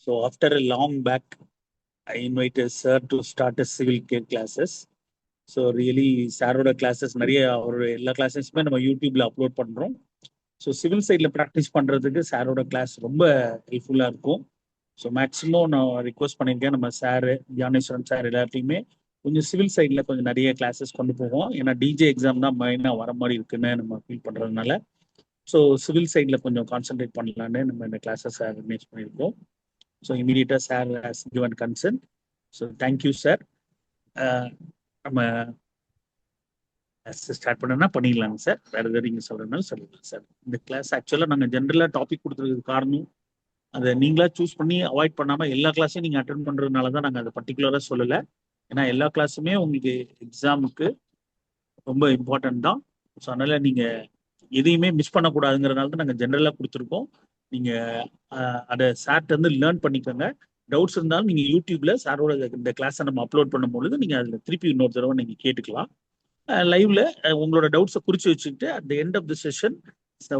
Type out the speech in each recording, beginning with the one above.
So after a long back, I invited sir to start a civil care classes. So really சாரோட classes நிறைய அவரோட எல்லா கிளாஸஸுமே நம்ம யூடியூப்ல அப்லோட் பண்றோம். ஸோ சிவில் சைடில் ப்ராக்டிஸ் பண்ணுறதுக்கு சாரோட கிளாஸ் ரொம்ப ஹெல்ப்ஃபுல்லாக இருக்கும். ஸோ மேக்ஸிமம் நான் ரிக்வஸ்ட் பண்ணியிருக்கேன் நம்ம சார் தியானேஸ்வரன் சார் எல்லாத்தையுமே கொஞ்சம் சிவில் சைடில் கொஞ்சம் நிறைய கிளாஸஸ் கொண்டு போவோம். ஏன்னா டிஜே எக்ஸாம் தான் மெயினாக வர மாதிரி இருக்குன்னு நம்ம ஃபீல் பண்ணுறதுனால ஸோ சிவில் சைடில் கொஞ்சம் கான்சென்ட்ரேட் பண்ணலான்னு நம்ம இந்த கிளாஸஸ் ஆர்கனைஸ் பண்ணியிருக்கோம். ஸோ இமீடியட்டாக sir has given concern. So thank you sir. நம்ம ஸ்டார்ட் பண்ணனா பண்ணிடலாங்க சார். வேற எதாவது நீங்கள் சொல்கிறதுனால சொல்லுங்கள் சார். இந்த கிளாஸ் ஆக்சுவலாக நாங்கள் ஜென்ரலாக டாபிக் கொடுத்துருக்க காரணம் அதை நீங்களா சூஸ் பண்ணி அவாய்ட் பண்ணாமல் எல்லா கிளாஸையும் நீங்கள் அட்டன் பண்ணுறதுனால தான் நாங்கள் அதை பர்டிகுலராக சொல்லலை. ஏன்னா எல்லா கிளாஸுமே உங்களுக்கு எக்ஸாமுக்கு ரொம்ப இம்பார்ட்டன்ட் தான். ஸோ அதனால் நீங்கள் எதையுமே மிஸ் பண்ணக்கூடாதுங்கிறதுனால தான் நாங்கள் ஜென்ரலாக கொடுத்துருக்கோம். நீங்கள் அதை சார்ட்ட இருந்து லேர்ன் பண்ணிக்கோங்க. டவுட்ஸ் இருந்தாலும் நீங்கள் யூடியூப்ல சாரோட இந்த கிளாஸை நம்ம அப்லோட் பண்ணும்பொழுது நீங்கள் அதில் திருப்பி இன்னொரு தடவை நீங்கள் கேட்டுக்கலாம். லைவ்ல உங்களோட டவுட்ஸை குறித்து வச்சுக்கிட்டு at the end of the session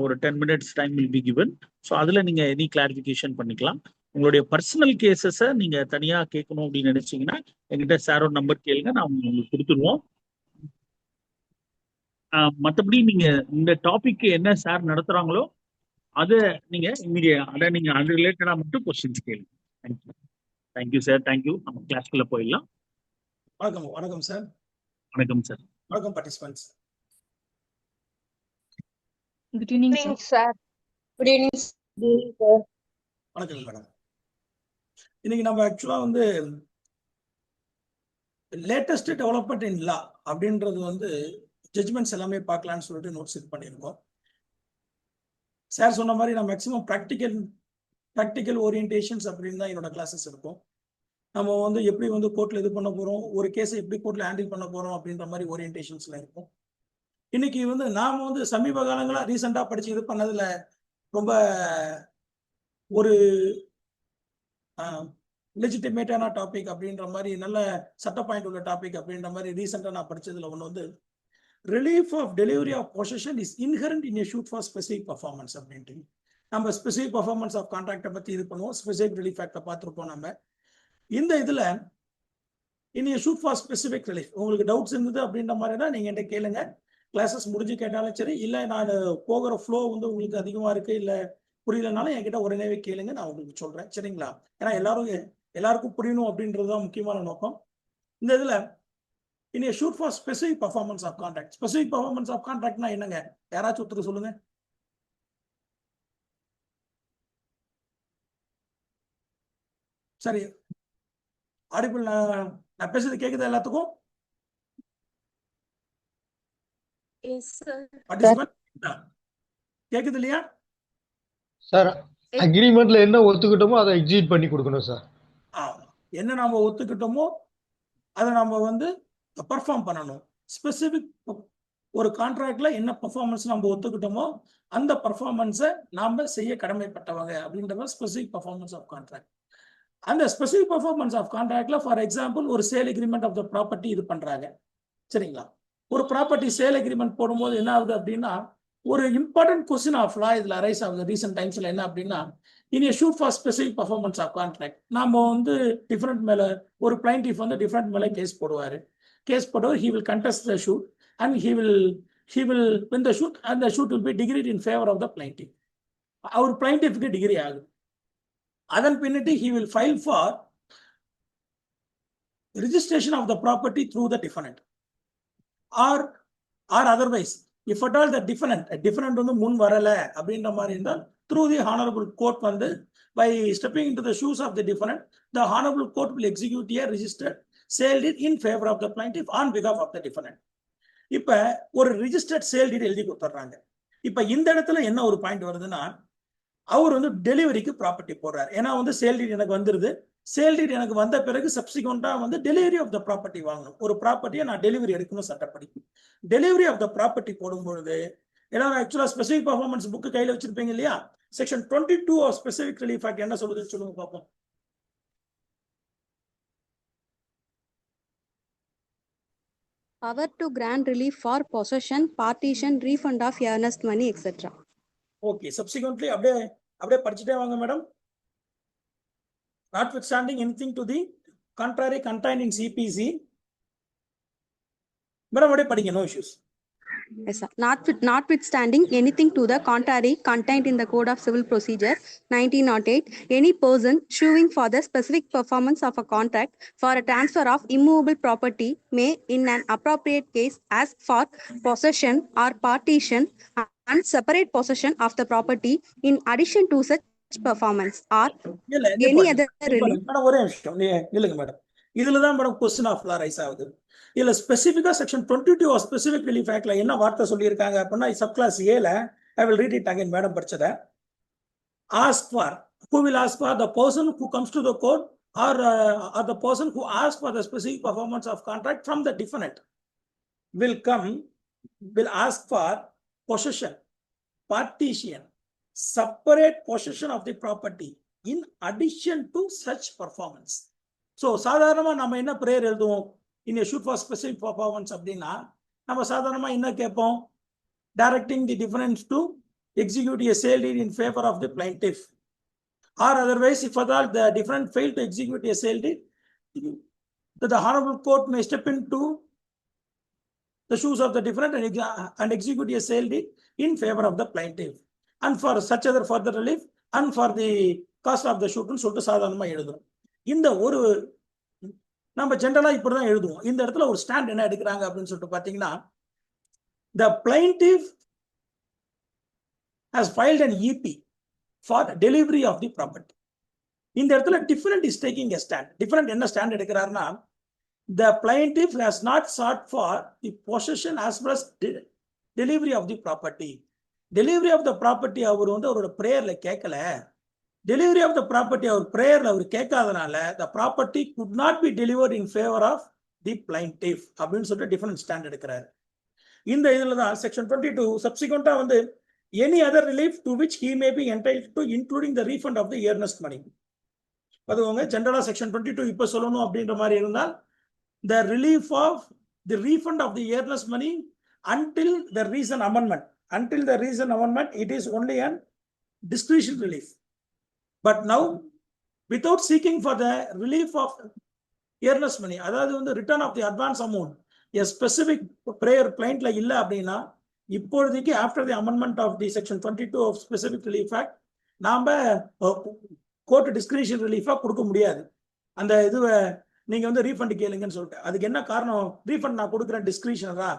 ஒரு 10 minutes time will be given. So அதில் நீங்கள் எனி கிளாரிஃபிகேஷன் பண்ணிக்கலாம். உங்களுடைய பர்சனல் கேசஸை நீங்கள் தனியாக கேட்கணும் அப்படின்னு நினைச்சீங்கன்னா என்கிட்ட சாரோட நம்பர் கேளுங்க, நான் உங்களுக்கு கொடுத்துருவோம். மற்றபடி நீங்கள் இந்த டாபிக் என்ன சார் நடத்துகிறாங்களோ அதை நீங்கள் அதை நீங்கள் அது ரிலேட்டடாக மட்டும் கொஸ்டின்ஸ் கேளுங்க. தேங்க்யூ. Thank you sir. தேங்க்யூ. நம்ம கிளாஸ்க்குள்ள போயிடலாம். வணக்கம். வணக்கம் சார். வணக்கம் சார். வணக்கம் participants. Good evening, sir. Good evening, sir. வணக்கம் மேடம். இன்னைக்கு நம்ம ஆக்சுவலா லேட்டஸ்ட் டெவலப்மெண்ட் இன் லா அப்படின்றது ஜட்ஜ்மெண்ட்ஸ் எல்லாமே பார்க்கலான்னு சொல்லிட்டு நோட்ஸ் இது பண்ணியிருக்கோம். சார் சொன்ன மாதிரி நான் மேக்ஸிமம் ப்ராக்டிக்கல் ஓரியன்டேஷன்ஸ் அப்படின்னு தான் என்னோட கிளாஸஸ் இருக்கும். நம்ம எப்படி கோர்ட்ல இது பண்ண போறோம், ஒரு கேஸை எப்படி கோர்ட்ல ஹேண்டில் பண்ண போறோம் அப்படின்ற மாதிரி ஓரியன்டேஷன்ஸ்ல இருக்கும். இன்னைக்கு நாம சமீப காலங்களா ரீசெண்டா படிச்சு இது பண்ணதுல ரொம்ப ஒரு லெஜிட்டிமேட்டான டாபிக் அப்படின்ற மாதிரி நல்ல சட்ட பாயிண்ட் உள்ள டாபிக் அப்படின்ற மாதிரி ரீசெண்டா நான் படிச்சதுல ஒன்று relief of delivery of possession is inherent in a suit for specific performance அப்படின்ட்டு. நம்ம ஸ்பெசிஃபிக் பர்ஃபார்மன்ஸ் ஆஃப் கான்ட்ராக்டை பத்தி இது பண்ணுவோம். ஸ்பெசிஃபிக் ரிலீஃப் ஆக்டை பார்த்துருப்போம். நம்ம இந்த இதுல இனி ஷூட் ஃபார் ஸ்பெசிஃபிக் ரிலீஃப் உங்களுக்கு டவுட்ஸ் இருந்தது அப்படின்ற மாதிரினா நீங்க என்கிட்ட கேளுங்க. கிளாஸஸ் முடிஞ்சு கேட்டாலும் சரி, இல்லை நான் போகிற ஃப்ளோ உங்களுக்கு அதிகமா இருக்கு இல்லை புரியலனாலும் என்கிட்ட உடனே கேளுங்க, நான் உங்களுக்கு சொல்றேன். சரிங்களா? ஏன்னா எல்லாருக்கும் புரியணும் அப்படின்றது தான் முக்கியமான நோக்கம். இந்த இதுல இனி suit for specific performance of contract. Specific performance of கான்ட்ராக்ட்னா என்னங்க? யாராச்சும் ஒருத்தர் சொல்லுங்க. சரி, ஆடிபிள் நான் பேசுறது கேக்குதா எல்லாத்துக்கும்? கேக்குது இல்லையா சார்? அக்ரிமெண்ட்ல என்ன ஒத்துக்கிட்டோமோ அதை எக்ஸிக்யூட் பண்ணி கொடுக்கணும் சார். என்ன நாம ஒத்துக்கிட்டோமோ அதை நம்ம பெர்ஃபார்ம் பண்ணணும். ஸ்பெசிபிக் ஒரு கான்ட்ராக்ட்ல என்ன பெர்ஃபார்மன்ஸ் நம்ம ஒத்துக்கிட்டோமோ அந்த பெர்ஃபார்மன்ஸை நாம செய்ய கடமைப்பட்டவங்க அப்படின்றத ஸ்பெசிபிக் பெர்ஃபார்மன்ஸ் ஆஃப் கான்ட்ராக்ட். அந்த ஸ்பெசிபிக் பெர்ஃபார்மன்ஸ் ஆஃப் கான்ட்ராக்ட்ல ஃபார் எக்ஸாம்பிள் ஒரு sale agreement of the property இது பண்றாங்க. சரிங்களா? ஒரு ப்ராப்பர்ட்டி சேல் அக்ரிமெண்ட் போடும்போது என்ன ஆகுது அப்படின்னா ஒரு இம்பார்ட்டன்ட் கொஸ்டின் ஆஃப் லா இதுல அரைஸ் ஆகுது ரீசெண்ட் டைம்ஸ்ல. என்ன அப்படின்னா இனி suit for specific performance of contract. நாம டிஃபரெண்ட் மேல ஒரு பிளைண்டிஃப் டிஃபரெண்ட் மேல கேஸ் போடுவாரு. கேஸ் போடுவார், he will contest the shoot and he will win the shoot and the shoot will be decreed in favor of the plaintiff. அவர் பிளைண்டிஃப்க்கு decree ஆகுது. அதன் பின்னிட்டு he will file for registration of the property through the defendant or otherwise if at all the defendant முன் வரல அப்படின்ற மாதிரி இருந்தால் through the honorable court by stepping into the shoes of the defendant, the honorable court will execute a registered sale deed in favor of the plaintiff on behalf of the defendant. இப்ப ஒரு registered sale deed எழுதி கொடுத்துறாங்க. இப்ப இந்த இடத்துல என்ன ஒரு point வருதுன்னா அவர் டெலிவரிக்கு ப்ராப்பர்ட்டி போடுறாரு. ஏன்னா சேல் டீட் எனக்கு வந்துருது. சேல் டீட் எனக்கு வந்த பிறகு சப்சிக்வெண்டா டெலிவரி ஆஃப் த ப்ராப்பர்ட்டி வாங்கணும். ஒரு ப்ராப்பர்ட்டியை நான் டெலிவரி எடுக்கணும் சட்டப்படி. டெலிவரி ஆஃப் த ப்ராப்பர்ட்டி போடும்பொழுது ஏன்னா ஆக்சுவலா ஸ்பெசிபிக் பர்ஃபார்மன்ஸ் புக்கு கையில வச்சிருப்பீங்க இல்லையா? Section 22 of specific relief act என்ன சொல்லுதுன்னு சொல்லுங்க பார்ப்போம். Power to grant relief for possession, partition, refund of earnest money, etc. Okay, சப்சிக்வென்ட்லி அப்படியே படிச்சுட்டே வாங்க madam. notwithstanding anything to the contrary contained in CPC. Madam, what படிங்க, no issues. Yes, sir. Notwithstanding anything to the contrary contained in the Code of Civil Procedure 1908, any person suing for the specific performance of a contract for a transfer of immovable property may, in an appropriate case, ask for possession or partition and separate possession of the property in addition to such performance or இல்ல, any other relief. Madam ஒரே நிமிஷம் நில்லுங்க மேடம். இதுலதான் madam question of law arise ஆகுது. இல்ல ஸ்பெசிபிக்கா section 22 of specific relief ஆக்ட்ல என்ன வார்த்தை சொல்லியிருக்காங்க அப்படின்னா, சப் கிளாஸ் ஏல I will read it again, madam படிச்சத. Ask for, who will ask for, the person who comes to the court or the person who asks for the specific performance of contract from the defendant will ask for possession, partition, separate possession of the property in addition to such performance. So சாதாரணமா நம்ம என்ன prayer எழுதுவோம், in a shoot for specific performance அப்படின்னா நம்ம சாதாரணமா என்ன கேட்போம், directing the defendant to execute a sale deed in favor of the plaintiff, or otherwise if at all the defendant failed to execute a sale deed, the honorable court may step into the shoes of the defendant and execute a sale deed in favor of the plaintiff and for such other further relief and for the cost of the shoot னு சொல்லிட்டு சாதாரணமா எழுதுறோம். இந்த ஒரு நம்ம ஜெனரலா இப்படிதான் எழுதுவோம். இந்த இடத்துல ஒரு ஸ்டாண்ட் என்ன எடுக்கிறாங்க அப்படின்னு சொல்லிட்டு பாத்தீங்கன்னா, the plaintiff has filed an EP for delivery of the property. இந்த இடத்துல defendant is taking a stand. defendant என்ன stand எடுக்கிறாருன்னா, the plaintiff has not sought for the possession as well as delivery of the property. delivery of the property அவர் வந்து அவரோட பிரேயர்ல கேட்கல. delivery of the property our பிரேயர்ல our கேட்காதனால the property could not be delivered in favor of the plaintiff அப்படின்னு சொல்லிட்டு different stand எடுக்கிறாரு. இந்த இதுல தான் section 22 சப்சிக்வெண்டா வந்து any other relief to which he may be entitled to including the refund of the earnest money. அதுவங்க ஜெனரலா section 22 இப்ப சொல்லணும் அப்படின்ற மாதிரி இருந்தால் the relief of the refund of the earnest money until the reason amendment. Until the reason amendment, it is only an discretion relief. But now, without seeking for the relief of earnest money, அதாவது வந்து return of the advance amount, a specific prayer plaintல இல்ல அப்படின்னா, இப்போதைக்கு after the amendment of the section 22 of specific relief act, நாம court discretion ரிலீஃபா கொடுக்க முடியாது. அந்த இதுவை நீங்க வந்து ரீஃபண்ட் கேளுங்கன்னு சொல்லிட்டு, அதுக்கு என்ன காரணம், ரீஃபண்ட் நான் கொடுக்குறேன் டிஸ்கிரிஷனரா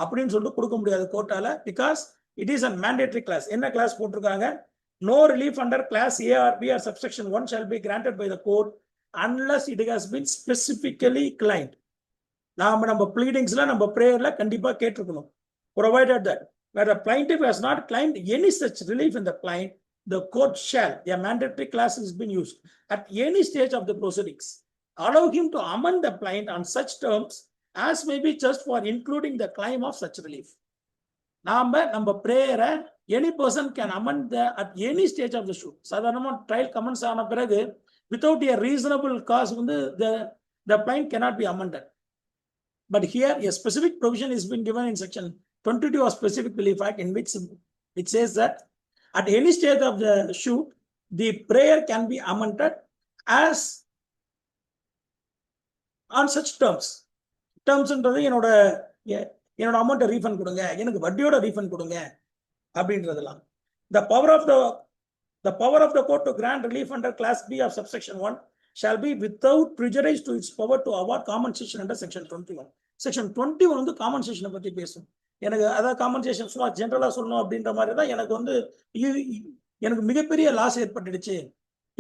அப்படின்னு சொல்லிட்டு கொடுக்க முடியாது கோர்ட்டால. Because it is an mandatory clause. என்ன கிளாஸ் போட்டிருக்காங்க, no relief under class A or B or subsection 1 shall be granted by the court unless it has been specifically claimed. நம்ம pleadingsல நம்ம prayerல கண்டிப்பா கேட்டிருக்கணும், provided that where the plaintiff has not claimed any such relief in the claim, the court shall, a mandatory clause has been used, at any stage of the proceedings allow him to amend the plaint on such terms as may be just for including the claim of such relief. நம்ம பிரேயரை any person can amend at any stage of the shoot. சாதாரணமா trial comments ஆன பிறகு without a reasonable cause வந்து the plaint cannot be amended. But here a specific provision is been given in section 22 of specific relief act in which it says that at any stage of the shoot the prayer can be amended as on such terms. டேர்ம்ஸ்ன்றது என்னோட அமௌண்ட்டை refund கொடுங்க, எனக்கு வட்டியோட refund கொடுங்க அப்படின்றதெல்லாம். The power of the court to grant relief under class B of subsection 1 shall be without prejudice to its power to award compensation under section 21. Section 21 வந்து காம்பன்சேஷனை பத்தி பேசும். எனக்கு அதாவது காம்பன்சேஷன் சும்மா ஜென்ரலா சொல்லணும் அப்படின்ற மாதிரி தான் எனக்கு வந்து எனக்கு மிகப்பெரிய லாஸ் ஏற்பட்டுடுச்சு.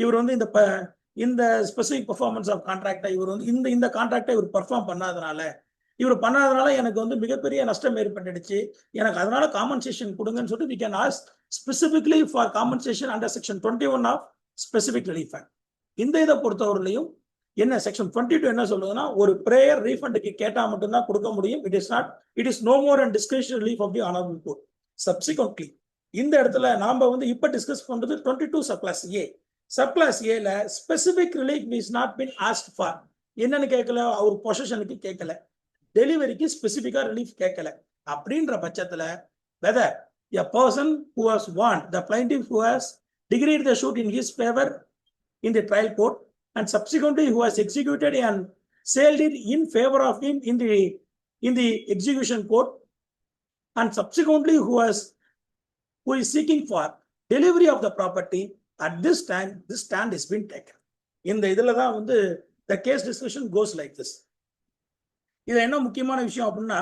இவர் வந்து இந்த ஸ்பெசிபிக் பெர்ஃபார்மன்ஸ் ஆஃப் கான்ட்ராக்டை இவர் வந்து இந்த கான்ட்ராக்டை இவர் பெர்ஃபார்ம் பண்ணாதனால எனக்கு வந்து மிகப்பெரிய நஷ்டம் ஏற்பட்டுடுச்சு, எனக்கு அதனால காம்பன்சேஷன் கொடுங்கன்னு சொல்லிட்டு we can ask specifically for compensation under section 21 of specific relief act. இந்த இதை பொறுத்தவரையிலையும் என்ன செக்ஷன் 22 என்ன சொல்லுதுன்னா, ஒரு பிரேயர் ரீஃபண்டுக்கு கேட்டா மட்டும்தான் கொடுக்க முடியும். it is no more and discretionary relief of the honorable court. Subsequently இந்த இடத்துல நாம வந்து இப்ப டிஸ்கஸ் பண்றது 22 subclass A. subclass A ல specific relief is not been asked for. என்னன்னு கேட்கல, அவர் பொசிஷனுக்கு கேட்கல, டெலிவரிக்கு ஸ்பெசிபிக்கா ரிலீஃப் கேட்கல. அப்படின்ற பட்சத்துல whether a person who has won, the plaintiff who has decreed the suit in his favor in the trial court, and subsequently who has executed and sold it in favor of him in the execution court, and subsequently who is seeking for delivery of the property, at this time this stand has been taken. இந்த இதுல தான் வந்து the case discussion goes like this. இது என்ன முக்கியமான விஷயம் அப்படின்னா,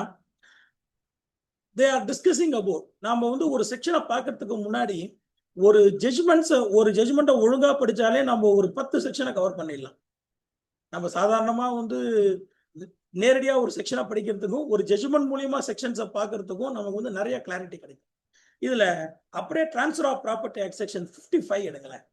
they are discussing about, நாம வந்து ஒரு செக்ஷனை பார்க்கறதுக்கு முன்னாடி ஒரு ஜட்ஜ்மெண்ட்டை ஒழுங்கா படிச்சாலே நம்ம ஒரு 10 செக்ஷனை கவர் பண்ணிடலாம். நம்ம சாதாரணமா வந்து நேரடியா ஒரு செக்ஷனை படிக்கிறதுக்கும் ஒரு ஜட்ஜ்மெண்ட் மூலியமா செக்ஷன்ஸை பார்க்கறதுக்கும் நமக்கு வந்து நிறைய கிளாரிட்டி கிடைக்கும். இதுல அப்படியே transfer of property act section 55 எடுங்களேன்.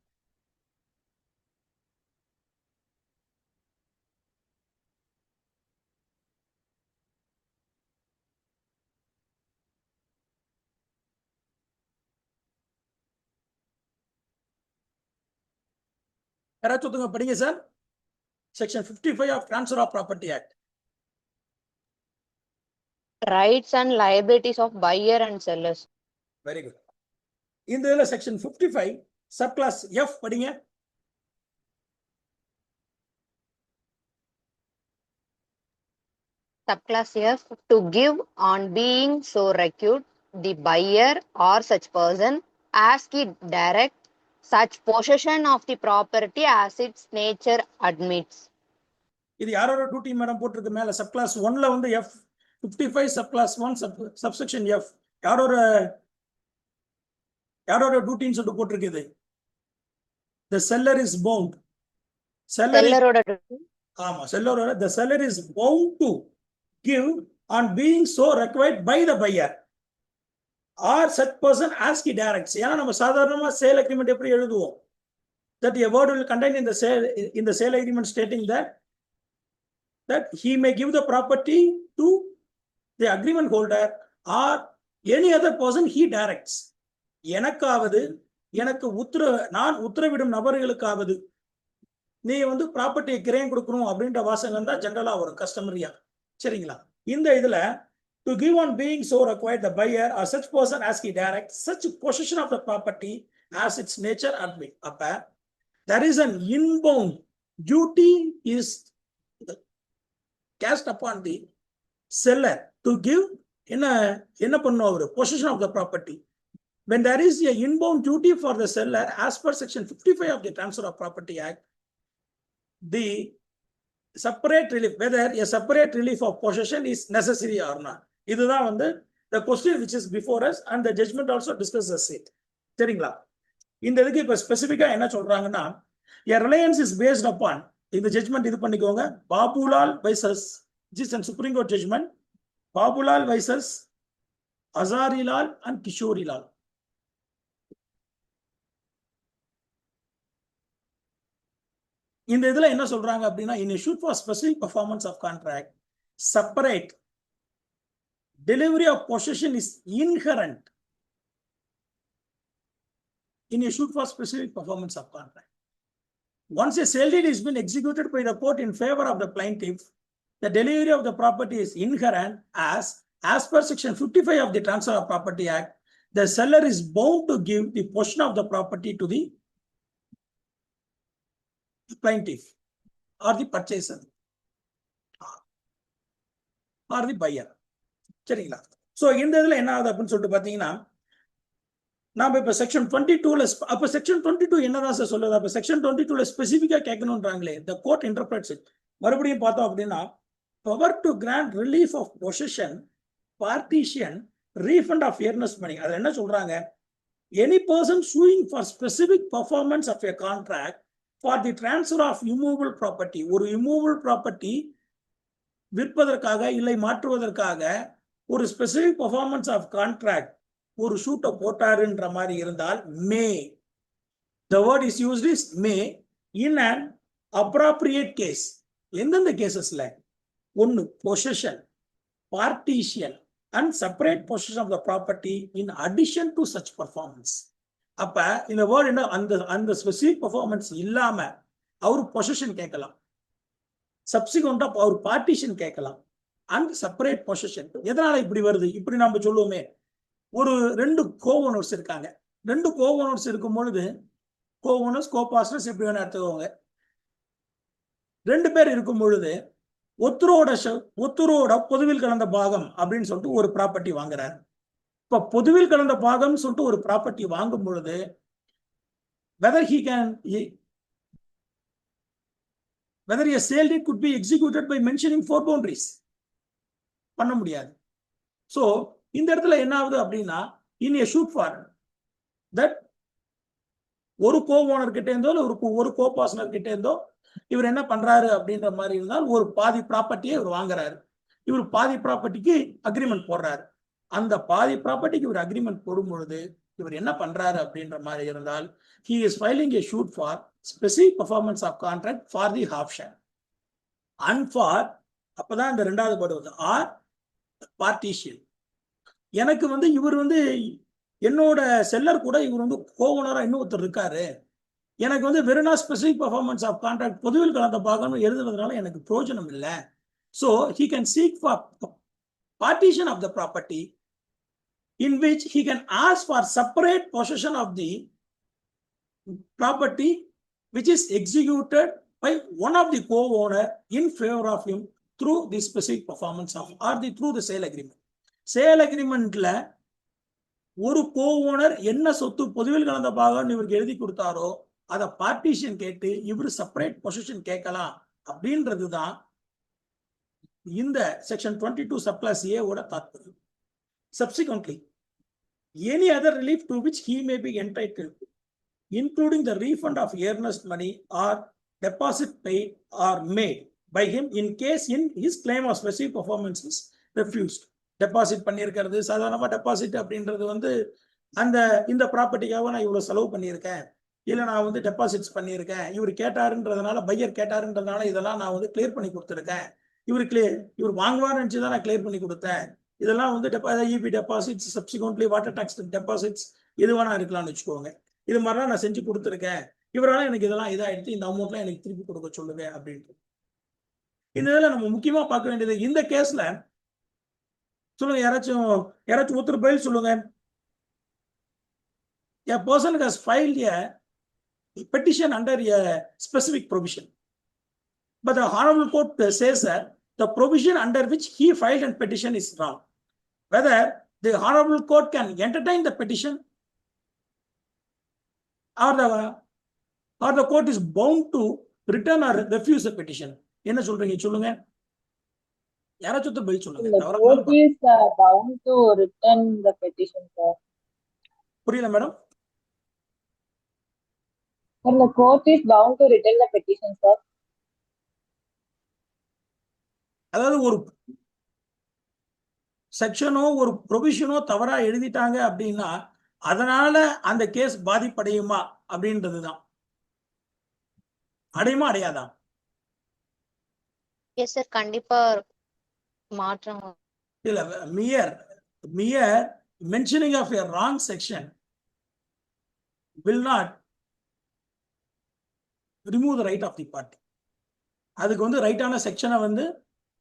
யாராச்சும் படிங்க sir. Section 55 of transfer of property act. Rights and liabilities of buyer and sellers. Very good. இந்த இதுல செக்ஷன் 55 சப் கிளாஸ் F படிங்க. Subclass F, to give on being so required the buyer or such person as he direct such possession of the property as its nature admits. இது யாரோட duty madam போட்டிருக்கு மேல sub clause 1ல வந்து F55 sub clause 1 subsection F யாரோட டியூட்டின்னு சொல்லிட்டு போட்டிருக்கு. இது the seller is bound. Selleroda ஆமா, செல்லரோட the seller is bound to give on being so required by the buyer or such person as he directs. ஏன்னா நம்ம சாதாரணமா sale agreement எப்படி எழுதுவோம், that a word will contain in the sale agreement stating that he may give the property to the agreement holder or any other person he directs. எனக்காவது நான் உத்தரவிடும் நபர்களுக்காவது நீ வந்து property கிரயம் கொடுக்கணும் அப்படின்ற வாசகம் தான் ஜெனரலா ஒரு கஸ்டமரியா. சரிங்களா? இந்த இதுல to give on being so required the buyer or such person as he directs such possession of the property as its nature admit. அப்ப there is an inbound duty is cast upon the seller to give என்ன பண்ணும் அவரு possession of the property. When there is a inbound duty for the seller as per section 55 of the Transfer of Property Act, the separate relief, whether a separate relief of possession is necessary or not. இதுதான் வந்து the question which is before us and the judgment also discusses it. சரிங்களா? இந்த இதுக்கு இப்ப ஸ்பெசிபிக்கா என்ன சொல்றாங்கன்னா, a reliance is based upon, இந்த judgment இது பண்ணிக்கோங்க, Babulal versus Supreme Court judgment, Babulal versus Asarilal and Kishorilal. இந்த இதுல என்ன சொல்றாங்க அப்படின்னா, in a suit for specific performance of contract, separate delivery of possession is inherent in a suit for specific performance of contract. Once a sale deed has been executed by the court in favor of the plaintiff, the delivery of the property is inherent as per section 55 of the Transfer of Property Act, the seller is bound to give the portion of the property to the plaintiff or the purchaser or the buyer. சரிங்களா? So இந்த இதுல என்ன ஆகுது அப்படின்னு சொல்லிட்டு பாத்தீங்கன்னா, நாம இப்ப செக்ஷன் 22ல அப்ப செக்ஷன் 22 என்னதான் சார் சொல்லுது? அப்ப section 22ல ஸ்பெசிபிக்கா கேட்கணும்ன்றாங்களே, the court interprets it. மறுபடியும் பார்த்தோம் அப்படின்னா, power to grant relief of possession, partition, refund of earnest money. அதுல என்ன சொல்றாங்க? Any person suing for specific performance of a contract for the transfer of immovable property, ஒரு immovable property விற்பதற்காக இல்லை மாற்றுவதற்காக ஒரு ஸ்பெசிபிக் பெர்ஃபார்மன்ஸ் ஆஃப் கான்ட்ராக்ட் ஒரு ஷூட்டை போட்டாருன்ற மாதிரி இருந்தால், மே, the word is used is may, in an appropriate case. எந்தெந்த கேசஸ்ல? ஒன்னு possession, partition and separate possession of the property in addition to such performance. அப்ப இந்த வேர்ட் என்ன, அந்த ஸ்பெசிபிக் பெர்ஃபார்மன்ஸ் இல்லாம அவர் பொசிஷன் கேட்கலாம், சப்சிக்வெண்டா அவர் பார்ட்டிஷன் கேட்கலாம், அண்ட் செப்பரேட் பொசிஷன். எதனால இப்படி வருது? இப்படி நம்ம சொல்லுவோமே, ஒரு 2 கோ-ஓனர்ஸ் இருக்காங்க. 2 கோ-ஓனர்ஸ் இருக்கும் பொழுது, கோ-ஓனர்ஸ் கோபாஸ்டர்ஸ் எப்படி வேணா எடுத்துக்கோங்க. 2 பேர் இருக்கும் பொழுது ஒருத்தரோட பொதுவில் கலந்த பாகம் அப்படின்னு சொல்லிட்டு ஒரு ப்ராப்பர்ட்டி வாங்குறாரு. இப்ப பொதுவில் கலந்த பாகம் சொல்லிட்டு ஒரு ப்ராப்பர்ட்டி வாங்கும் பொழுது whether a sale deed could be executed by mentioning 4 boundaries பண்ண முடியாது. சோ இந்த இடத்துல என்ன ஆகுது அப்படின்னா in a shoot for that ஒரு கோ ஓனர் கிட்ட இருந்தோ ஒரு கோ பார்ட்னர் கிட்ட இருந்தோ இவர் என்ன பண்றாரு அப்படின்ற மாதிரி இருந்தால் ஒரு பாதி ப்ராப்பர்ட்டியை இவர் வாங்குறாரு. இவர் பாதி ப்ராப்பர்ட்டிக்கு அக்ரிமெண்ட் போடுறாரு. அந்த பாதி ப்ராப்பர்ட்டிக்கு இவர் அக்ரிமெண்ட் போடும் பொழுது இவர் என்ன பண்றாரு அப்படின்ற மாதிரி இருந்தால் he is filing a suit for specific performance of contract for the half share and for அப்பதான் இந்த ரெண்டாவது பாடு வருது ஆர் பார்ட்டிஷியன். எனக்கு வந்து இவர் வந்து என்னோட செல்லர் கூட இவர் வந்து கோவனரா இன்னொருத்தர் இருக்காரு, எனக்கு வந்து வெறும் ஸ்பெசிபிக் பர்ஃபார்மன்ஸ் ஆஃப் கான்ட்ராக்ட் பொதுவில் கலந்த பாகம்னு எழுதுறதுனால எனக்கு பிரயோஜனம் இல்லை. So he can seek for partition of the property in which he can ask for separate possession of the property which is executed by one of the co-owner in favor of him through the specific performance of or through the sale agreement. Sale agreementல ஒரு co-owner என்ன சொத்து பொதுவில் கலந்த பாகம்னு இவருக்கு எழுதி கொடுத்தாரோ அதை partition கேட்டு இவர் செப்பரேட் பொசிஷன் கேட்கலாம் அப்படின்றதுதான் இந்த செக்ஷன் 22 சப்கிளாஸ் ஏ ஓட தாற்பயம். Subsequently, any other relief to which he may be entitled, including the refund of earnest money or deposit paid or made by him in case in his claim of specific performance is refused. Deposit பண்ணியிருக்கிறது சாதாரணமா deposit அப்படின்றது வந்து அந்த இந்த ப்ராப்பர்ட்டிக்காக நான் இவ்வளவு செலவு பண்ணியிருக்கேன், இல்லை நான் வந்து டெபாசிட்ஸ் பண்ணியிருக்கேன், இவர் கேட்டாருன்றதுனால பையர் கேட்டாருன்றதுனால இதெல்லாம் நான் வந்து கிளியர் பண்ணி கொடுத்துருக்கேன், இவர் வாங்குவார்னு நினைச்சு தான் நான் கிளியர் பண்ணி கொடுத்தேன், இதெல்லாம் வந்து EB deposits subsequently water tax deposits எது வேணா இருக்கலாம்னு வச்சுக்கோங்க, இது மாதிரிலாம் நான் செஞ்சு கொடுத்துருக்கேன், இவரால் எனக்கு இதெல்லாம் இதாகிடுச்சு, இந்த அமௌண்ட்லாம் எனக்கு திருப்பி கொடுக்க சொல்லுங்க அப்படின்ட்டு. இந்த இதில் நம்ம முக்கியமா பார்க்க வேண்டியது இந்த கேஸ்ல சொல்லுங்க, யாராச்சும் ஒருத்தர் பதில் சொல்லுங்க. A person has filed a petition under a specific provision, but the Honorable Court says that the provision under which he filed a petition is wrong. Whether the Honorable Court can entertain the petition or the court is bound to return or refuse the petition. என்ன சொல்றீங்க சொல்லுங்க, யாராச்சும் பதில் சொல்லுங்க. The court is bound to return the petition, sir. புரியல madam. Sir, the court is bound to return the petition, sir. அதாவது ஒரு செக்ஷனோ ஒரு ப்ரொவிஷனோ தவறா எழுதிட்டாங்க அப்படின்னா அதனால அந்த கேஸ் பாதிப்படையுமா அப்படின்றதுதான். அடையுமா அடையாதா? எஸ் சார், கண்டிப்பா மாற்றம் இல்ல, mere mentioning of a wrong section will not remove the right of the party. அதுக்கு வந்து ரைட்டான செக்ஷனை வந்து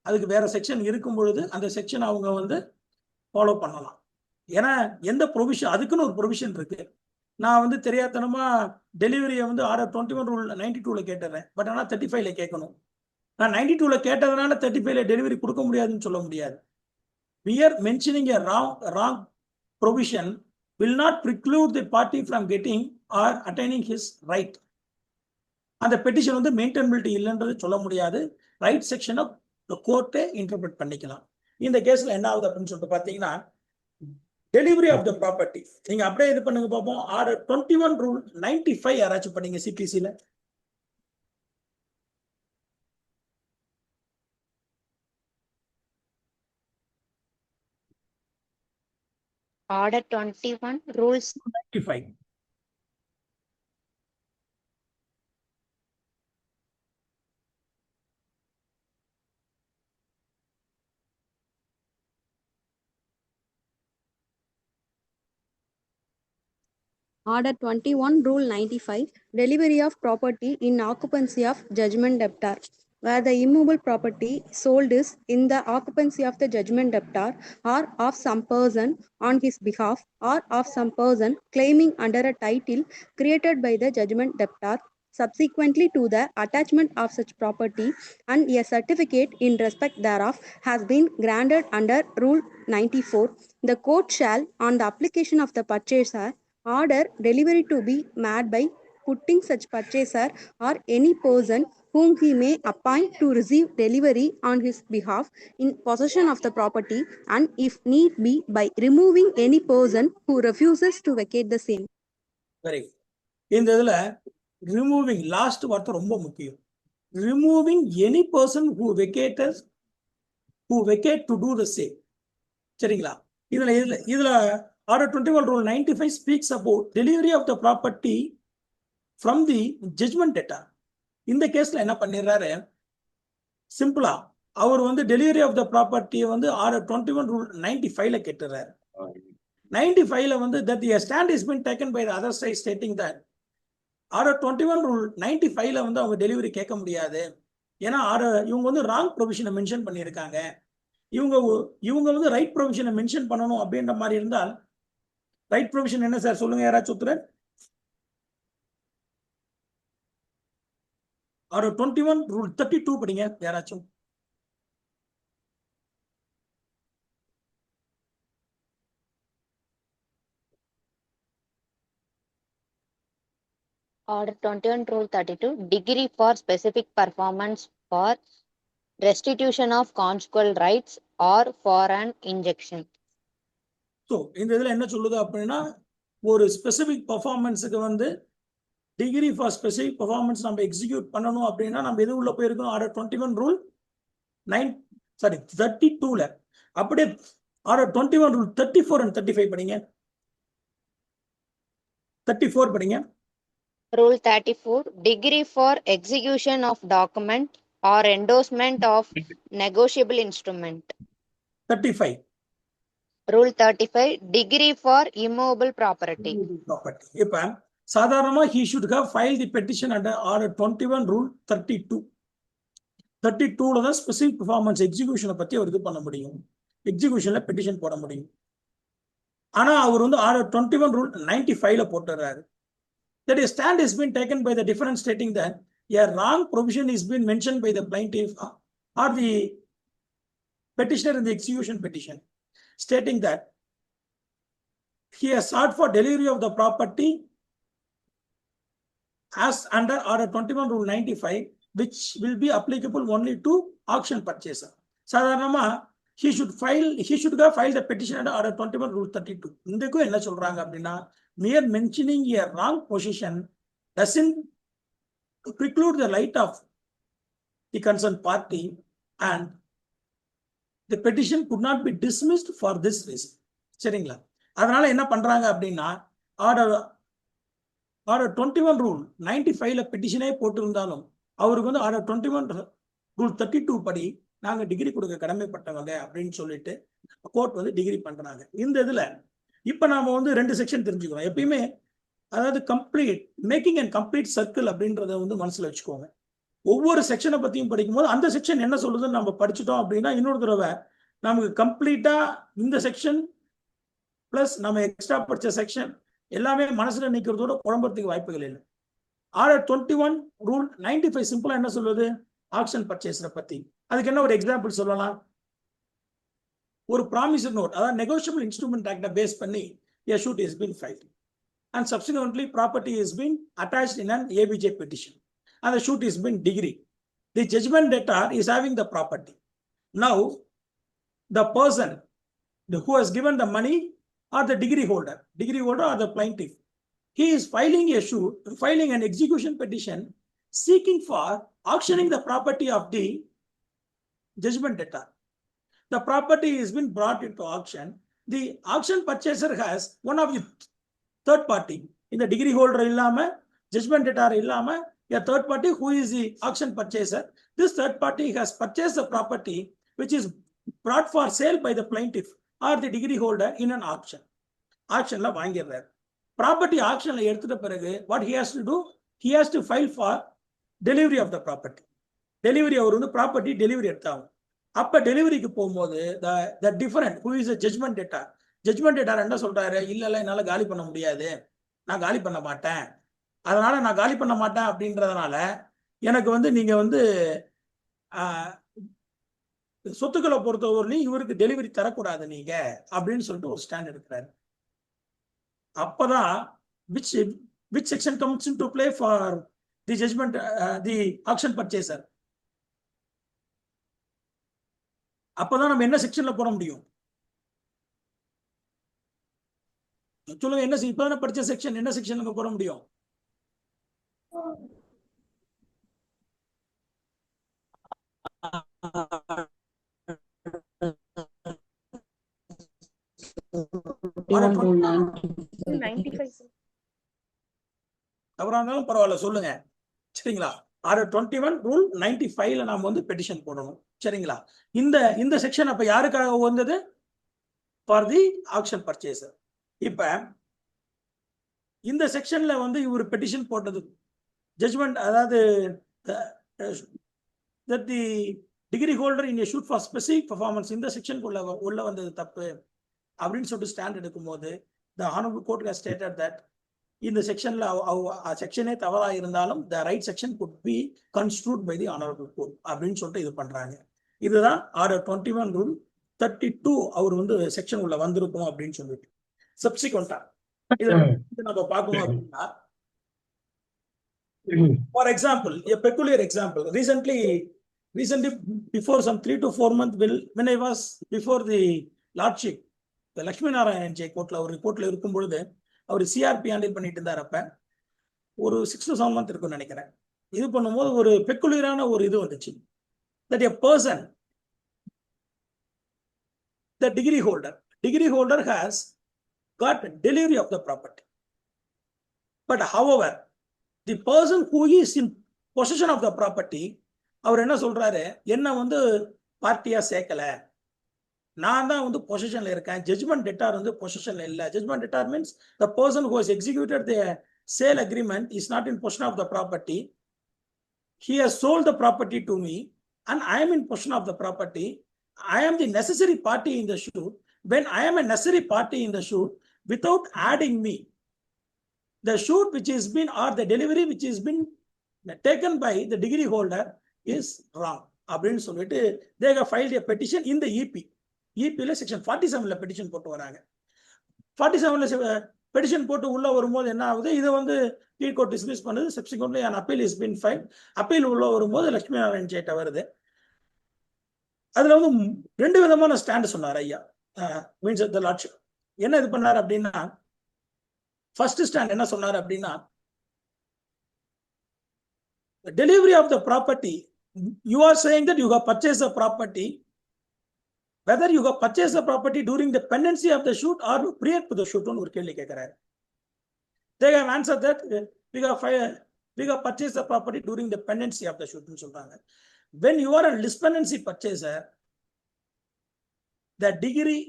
அதுக்கு வேற செக்ஷன் இருக்கும் பொழுது அந்த செக்ஷன் அவங்க வந்து ஃபாலோ பண்ணலாம். ஏன்னா எந்த ப்ரொவிஷன் அதுக்குன்னு ஒரு ப்ரொவிஷன் இருக்கு. நான் வந்து தெரியாதனமா டெலிவரியை வந்து ஆர்டர் 21 ரூல் 92ல கேட்டுறேன், பட் ஆனால் 35ல கேட்கணும். நான் 92ல கேட்டதுனால 35ல டெலிவரி கொடுக்க முடியாதுன்னு சொல்ல முடியாது. Here mentioning a wrong provision will not preclude the party from getting or attaining his right. அந்த பெட்டிஷன் வந்து மெயின்டெனபிலிட்டி இல்லைன்றது சொல்ல முடியாது. ரைட் செக்ஷனை கோர்ட்டே இன்டர்பிரட் பண்ணிக்கலாம். இந்த கேஸ்ல என்ன ஆகுது அப்படின்னு சொல்லிட்டு பாத்தீங்கன்னா டெலிவரி ஆஃப் த ப்ராப்பர்ட்டி நீங்க அப்படியே இது பண்ணுங்க பார்ப்போம். ஆர்டர் 21 ரூல் 95 யாராச்சும் பண்ணீங்க சிபிசில? Order 21 rules 95. Order 21, Rule 95, delivery of property in occupancy of judgment debtor. Where the immovable property sold is in the occupancy of the judgment debtor or of some person on his behalf or of some person claiming under a title created by the judgment debtor subsequently to the attachment of such property and a certificate in respect thereof has been granted under Rule 94, the court shall, on the application of the purchaser, order delivery to be made by putting such purchaser or any person whom he may appoint to receive delivery on his behalf in possession of the property, and if need be, by removing any person who refuses to vacate the same. Very good. இந்த இதுல removing last வார்த்தை ரொம்ப முக்கியம். Removing any person who vacate to do the same. சரிங்களா? இதுல இதுல இதுல order 21 rule 95 speaks about delivery of the property from the judgment debtor. இந்த கேஸ்ல என்ன பண்ணிடுறாரு, சிம்பிளா அவர் வந்து டெலிவரி ஆஃப் த ப்ராப்பர்ட்டியை வந்து ஆர்டர் 21 ரூல் 95ல கேட்டுறாரு. 95ல வந்து that a stand is been taken by the other side stating that order 21 rule 95ல வந்து அவங்க டெலிவரி கேட்க முடியாது. ஏன்னா இவங்க வந்து ராங் ப்ரொவிஷனை மென்ஷன் பண்ணியிருக்காங்க. இவங்க வந்து ரைட் ப்ரொவிஷனை மென்ஷன் பண்ணணும் அப்படின்ற மாதிரி இருந்தால், ரைட் ப்ரொவிஷன் என்ன சார் சொல்லுங்க யாராச்சும் ஒருத்தர்? ஆர்டர் 21 ரூல் 32 படிங்க யாராச்சும். Order 21 Rule 32 degree for specific performance for restitution of conjugal rights or for an injunction. So இந்த இதில் என்ன சொல்லுது அப்படின்னா, ஒரு ஸ்பெசிஃபிக் பர்ஃபார்மன்ஸுக்கு வந்து டிகிரி ஃபார் ஸ்பெசிஃபிக் பர்ஃபார்மன்ஸ் நம்ம எக்ஸிக்யூட் பண்ணணும் அப்படின்னா நம்ம எது உள்ள போயிருக்கோம்? ஆர்டர் 21 ரூல் 32ல. அப்படியே ஆர்டர் 21 ரூல் 34 and 35 படிங்க. 34 படிங்க. Rule 34 degree for execution of document or endorsement of negotiable instrument. 35. Rule 35 degree for immovable property. இப்ப சாதாரணமா he should have filed the petition under order 21 rule 32. 32ல தான் ஸ்பெசிபிக் பெர்ஃபார்மன்ஸ் எக்ஸிகியூஷனை பத்தி அவர் இது பண்ண முடியும், எக்ஸிகியூஷன்ல பெட்டிஷன் போட முடியும். ஆனா அவர் வந்து ஆர்டர் 21 ரூல் 95ல போட்டுறாரு. That a stand has been taken by the defendant stating that a wrong provision is been mentioned by the plaintiff or the petitioner in the execution petition, stating that he has sought for delivery of the property as under order 21 rule 95, which will be applicable only to auction purchaser. சாதாரணமா he should have filed the petition under order 21 rule 32. இந்துக்கும் என்ன சொல்றாங்க அப்படின்னா, mere mentioning a wrong position doesn't preclude the right of the concerned party and the petition could not be dismissed for this reason. சரிங்களா? அதனால என்ன பண்றாங்க அப்படின்னா, order 21 rule 95ல பெட்டிஷனே போட்டிருந்தாலும் அவருக்கு வந்து ஆர்டர் 21 ரூல் 32 படி நாங்க டிகிரி கொடுக்க கடமைப்பட்டவங்க அப்படின்னு சொல்லிட்டு கோர்ட் வந்து டிகிரி பண்றாங்க. இந்த இதுல இப்ப நாம வந்து 2 செக்ஷன் தெரிஞ்சுக்கிறோம். எப்பயுமே அதாவது complete making and complete circle அப்படின்றத வந்து மனசுல வச்சுக்கோங்க. ஒவ்வொரு செக்ஷனை பத்தியும் படிக்கும் போது அந்த செக்ஷன் என்ன சொல்லுதுன்னு நம்ம படிச்சுட்டோம் அப்படின்னா இன்னொரு தடவை நமக்கு கம்ப்ளீட்டா இந்த செக்ஷன் பிளஸ் நம்ம எக்ஸ்ட்ரா படிச்ச செக்ஷன் எல்லாமே மனசுல நிக்கிறதோட குழம்புறதுக்கு வாய்ப்புகள் இல்லை. ஆர்டர் 21 ரூல் 95 சிம்பிளா என்ன சொல்லுது? ஆக்ஷன் பர்ச்சேஸரை பத்தி. அதுக்கு என்ன ஒரு எக்ஸாம்பிள் சொல்லலாம்? ஒரு ப்ராமிசரி நோட், அதாவது நெகோஷியபிள் இன்ஸ்ட்ருமெண்ட் ஆக்டை பேஸ் பண்ணி a suit has been filed and subsequently property has been attached in an ABJ petition and the suit has been degree. The judgment debtor is having the property. Now the person who has given the money or the degree holder or the plaintiff, he is filing an execution petition seeking for auctioning the property of the judgment debtor. The property has been brought into auction. The auction purchaser has one of the third party in the degree holder illama, judgment debtor illama, a third party who is the auction purchaser. This third party has purchased the property which is brought for sale by the plaintiff or the degree holder in an auction. Auction la vaangirrar. Property auction la எடுத்துட்ட பிறகு what he has to do? He has to file for delivery of the property. Delivery அவர் வந்து property delivery எடுத்தாங்க. அப்ப டெலிவரிக்கு போகும்போது the different who is a judgment debtor என்ன சொல்றாரு? இல்ல என்னால காலி பண்ண முடியாது, நான் காலி பண்ண மாட்டேன், அதனால நான் காலி பண்ண மாட்டேன் அப்படின்றதுனால எனக்கு வந்து நீங்க வந்து சொத்துக்களை பொறுத்தவரையிலும் இவருக்கு டெலிவரி தரக்கூடாது நீங்க அப்படின்னு சொல்லிட்டு ஒரு ஸ்டாண்ட் எடுக்கிறாரு. அப்பதான் which section comes into play for the judgment, the auction purchaser? அப்பதான் நம்ம என்ன செக்ஷன்ல போட முடியும் சொல்லுங்க. என்ன இப்ப படிச்ச செக்ஷன் என்ன செக்ஷனுக்கு போட முடியும்? அப்புறம் இருந்தாலும் பரவாயில்ல சொல்லுங்க. சரிங்களா? ஆர்டர் 21 ரூல் 95ல நாம வந்து பெட்டிஷன் போடணும். சரிங்களா? இந்த செக்ஷன் அப்ப யாருக்காக வந்தது? For the action purchaser. இப்ப இந்த செக்ஷன்ல வந்து இவர் பெட்டிஷன் போட்டது ஜட்ஜ்மெண்ட், அதாவது that the degree holder in a shoot for specific performance இந்த செக்ஷனுக்குள்ள உள்ள வந்தது தப்பு அப்படின்னு சொல்லிட்டு ஸ்டாண்ட் எடுக்கும்போது the honorable court has stated that இந்த செக்ஷன்ல செக்ஷனே தவறா இருந்தாலும் the right section could be construed by the honorable court அப்படின்னு சொல்லிட்டு இது பண்றாங்க. இதுதான் ஆர்டர் 21 ரூல் 32 அவர் வந்து செக்ஷன் உள்ள வந்திருக்கும் அப்படின்னு சொல்லிட்டு சப்சிக்வெண்டா இதை நம்ம பார்க்கணும் அப்படின்னா, for example, a peculiar example, recently before some 3 to 4 months, when I was before the lordship, the Lakshmi Narayan Jay கோர்ட்ல ஒரு ரிப்போர்ட்ல இருக்கும் பொழுது அவர் சிஆர்பி ஹேண்டில் பண்ணிட்டு இருந்தார். அப்ப ஒரு 6 to 7 months இருக்கும்னு நினைக்கிறேன். இது பண்ணும்போது ஒரு பெக்குலியரான ஒரு இது வந்துச்சு, that a person, the degree holder has got delivery of the property, but however the person who is in possession of the property, அவர் என்ன சொல்றாரு, என்ன வந்து பார்ட்டியா சேர்க்கல, நான் தான் வந்து பொசிஷன்ல இருக்கேன், ஜட்ஜ்மெண்ட் டெட்டார் வந்து பொசிஷன்ல இல்ல. Judgment debtor means the person who has executed the sale agreement is not in possession of the property. He has sold the property to me and I am in possession of the property. I am the necessary party in the suit. When I am a necessary party in the suit, without adding me, the suit which has been, or the delivery which has been taken by the degree holder is wrong அப்படின்னு சொல்லிட்டு they have filed a petition in the EPல section 47ல petition போட்டு வராங்க. 47ல petition போட்டு உள்ள வரும்போது என்ன ஆகுது, இதை வந்து கீழ் கோர்ட் டிஸ்மிஸ் பண்ணுது. சப்சிக்வென்ட்லி an appeal is been filed. Appeal உள்ள வரும்போது லட்சுமி நாராயண் ஜெயிட்ட வருது. அதுல வந்து 2 விதமான ஸ்டாண்ட் சொன்னார் ஐயா மீன்ஸ் தி லார்ட்ஷிப். என்ன இது பண்ணார் அப்படின்னா, ஃபர்ஸ்ட் ஸ்டாண்ட் என்ன சொன்னார் அப்படின்னா, delivery of the property, you are saying that you have purchased the property, whether you have purchased the property during the pendency of the suit or prior to the suit னு ஒரு கேள்வி கேட்கிறாரு. They have answered that we have purchased the property during the pendency of the suit னு சொல்றாங்க. When you are a lispendency purchaser, the degree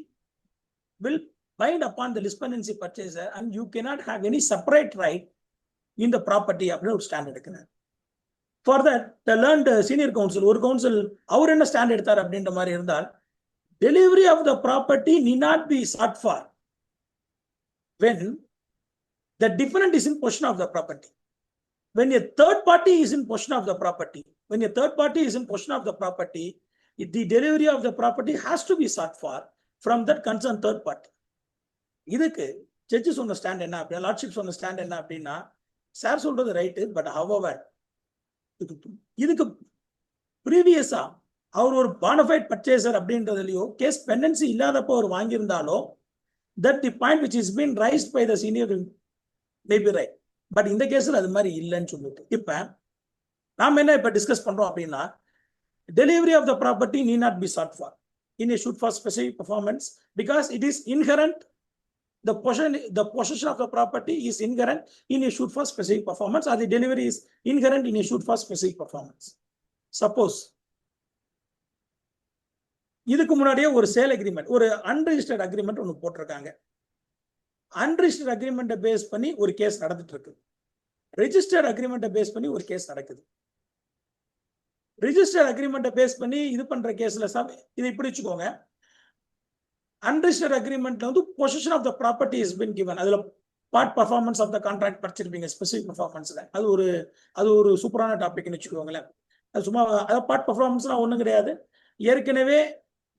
will bind upon the lispendency purchaser and you cannot have any separate right in the property அப்படின்னு ஒரு stand எடுக்கிறார். For that, the learned senior counsel, ஒரு council அவர் என்ன stand எடுத்தார் அப்படின்ற மாதிரி இருந்தால், delivery of the property need not be sought for when the defendant is in possession of the property. When a third party is in possession of the property, the delivery of the property has to be sought for from that concerned third party. இதுக்கு judge சொன்ன stand என்ன அப்படின்னா, lordship சொன்ன stand என்ன அப்படின்னா, sir சொல்றது right, but however இதுக்கு ப்ரீவியஸா அவர் ஒரு பானஃபைட் பர்ச்சேசர் அப்படின்றதுலயோ கேஸ் பெண்டன்சி இல்லாதப்போ அவர் வாங்கியிருந்தாலோ, that the point which is been raised by the senior may be right. But இந்த கேஸ்ல அது மாதிரி இல்லைன்னு சொல்லிட்டு இப்ப நாம என்ன இப்ப டிஸ்கஸ் பண்றோம் அப்படின்னா, delivery of the property need not be sought for in a suit for specific performance because it is inherent. The possession of the property is inherent in a suit for specific performance, or the delivery is inherent in a suit for specific performance. Suppose இதுக்கு முன்னாடியே ஒரு sale agreement, ஒரு unregistered agreement ஒன்று போட்டிருக்காங்க. Unregistered அக்ரிமெண்ட்டை base பண்ணி ஒரு case நடந்துட்டு இருக்கு. ரெஜிஸ்டர்ட் அக்ரிமெண்ட்டை பேஸ் பண்ணி ஒரு கேஸ் நடக்குது. ரெஜிஸ்டர்ட் அக்ரிமெண்ட்டை பேஸ் பண்ணி இது பண்ற கேஸ்ல இதை இப்படி வச்சுக்கோங்க, unregistered agreement வந்து possession of the property has been given. அதுல part performance of the contract படிச்சிருப்பீங்க ஸ்பெசிஃபிக் பர்ஃபார்மன்ஸ்ல. அது ஒரு சூப்பரான டாபிக்னு வச்சுக்கோங்களேன். அது சும்மா அதாவது பார்ட் பர்ஃபார்மன்ஸ்லாம் ஒன்றும் கிடையாது. ஏற்கனவே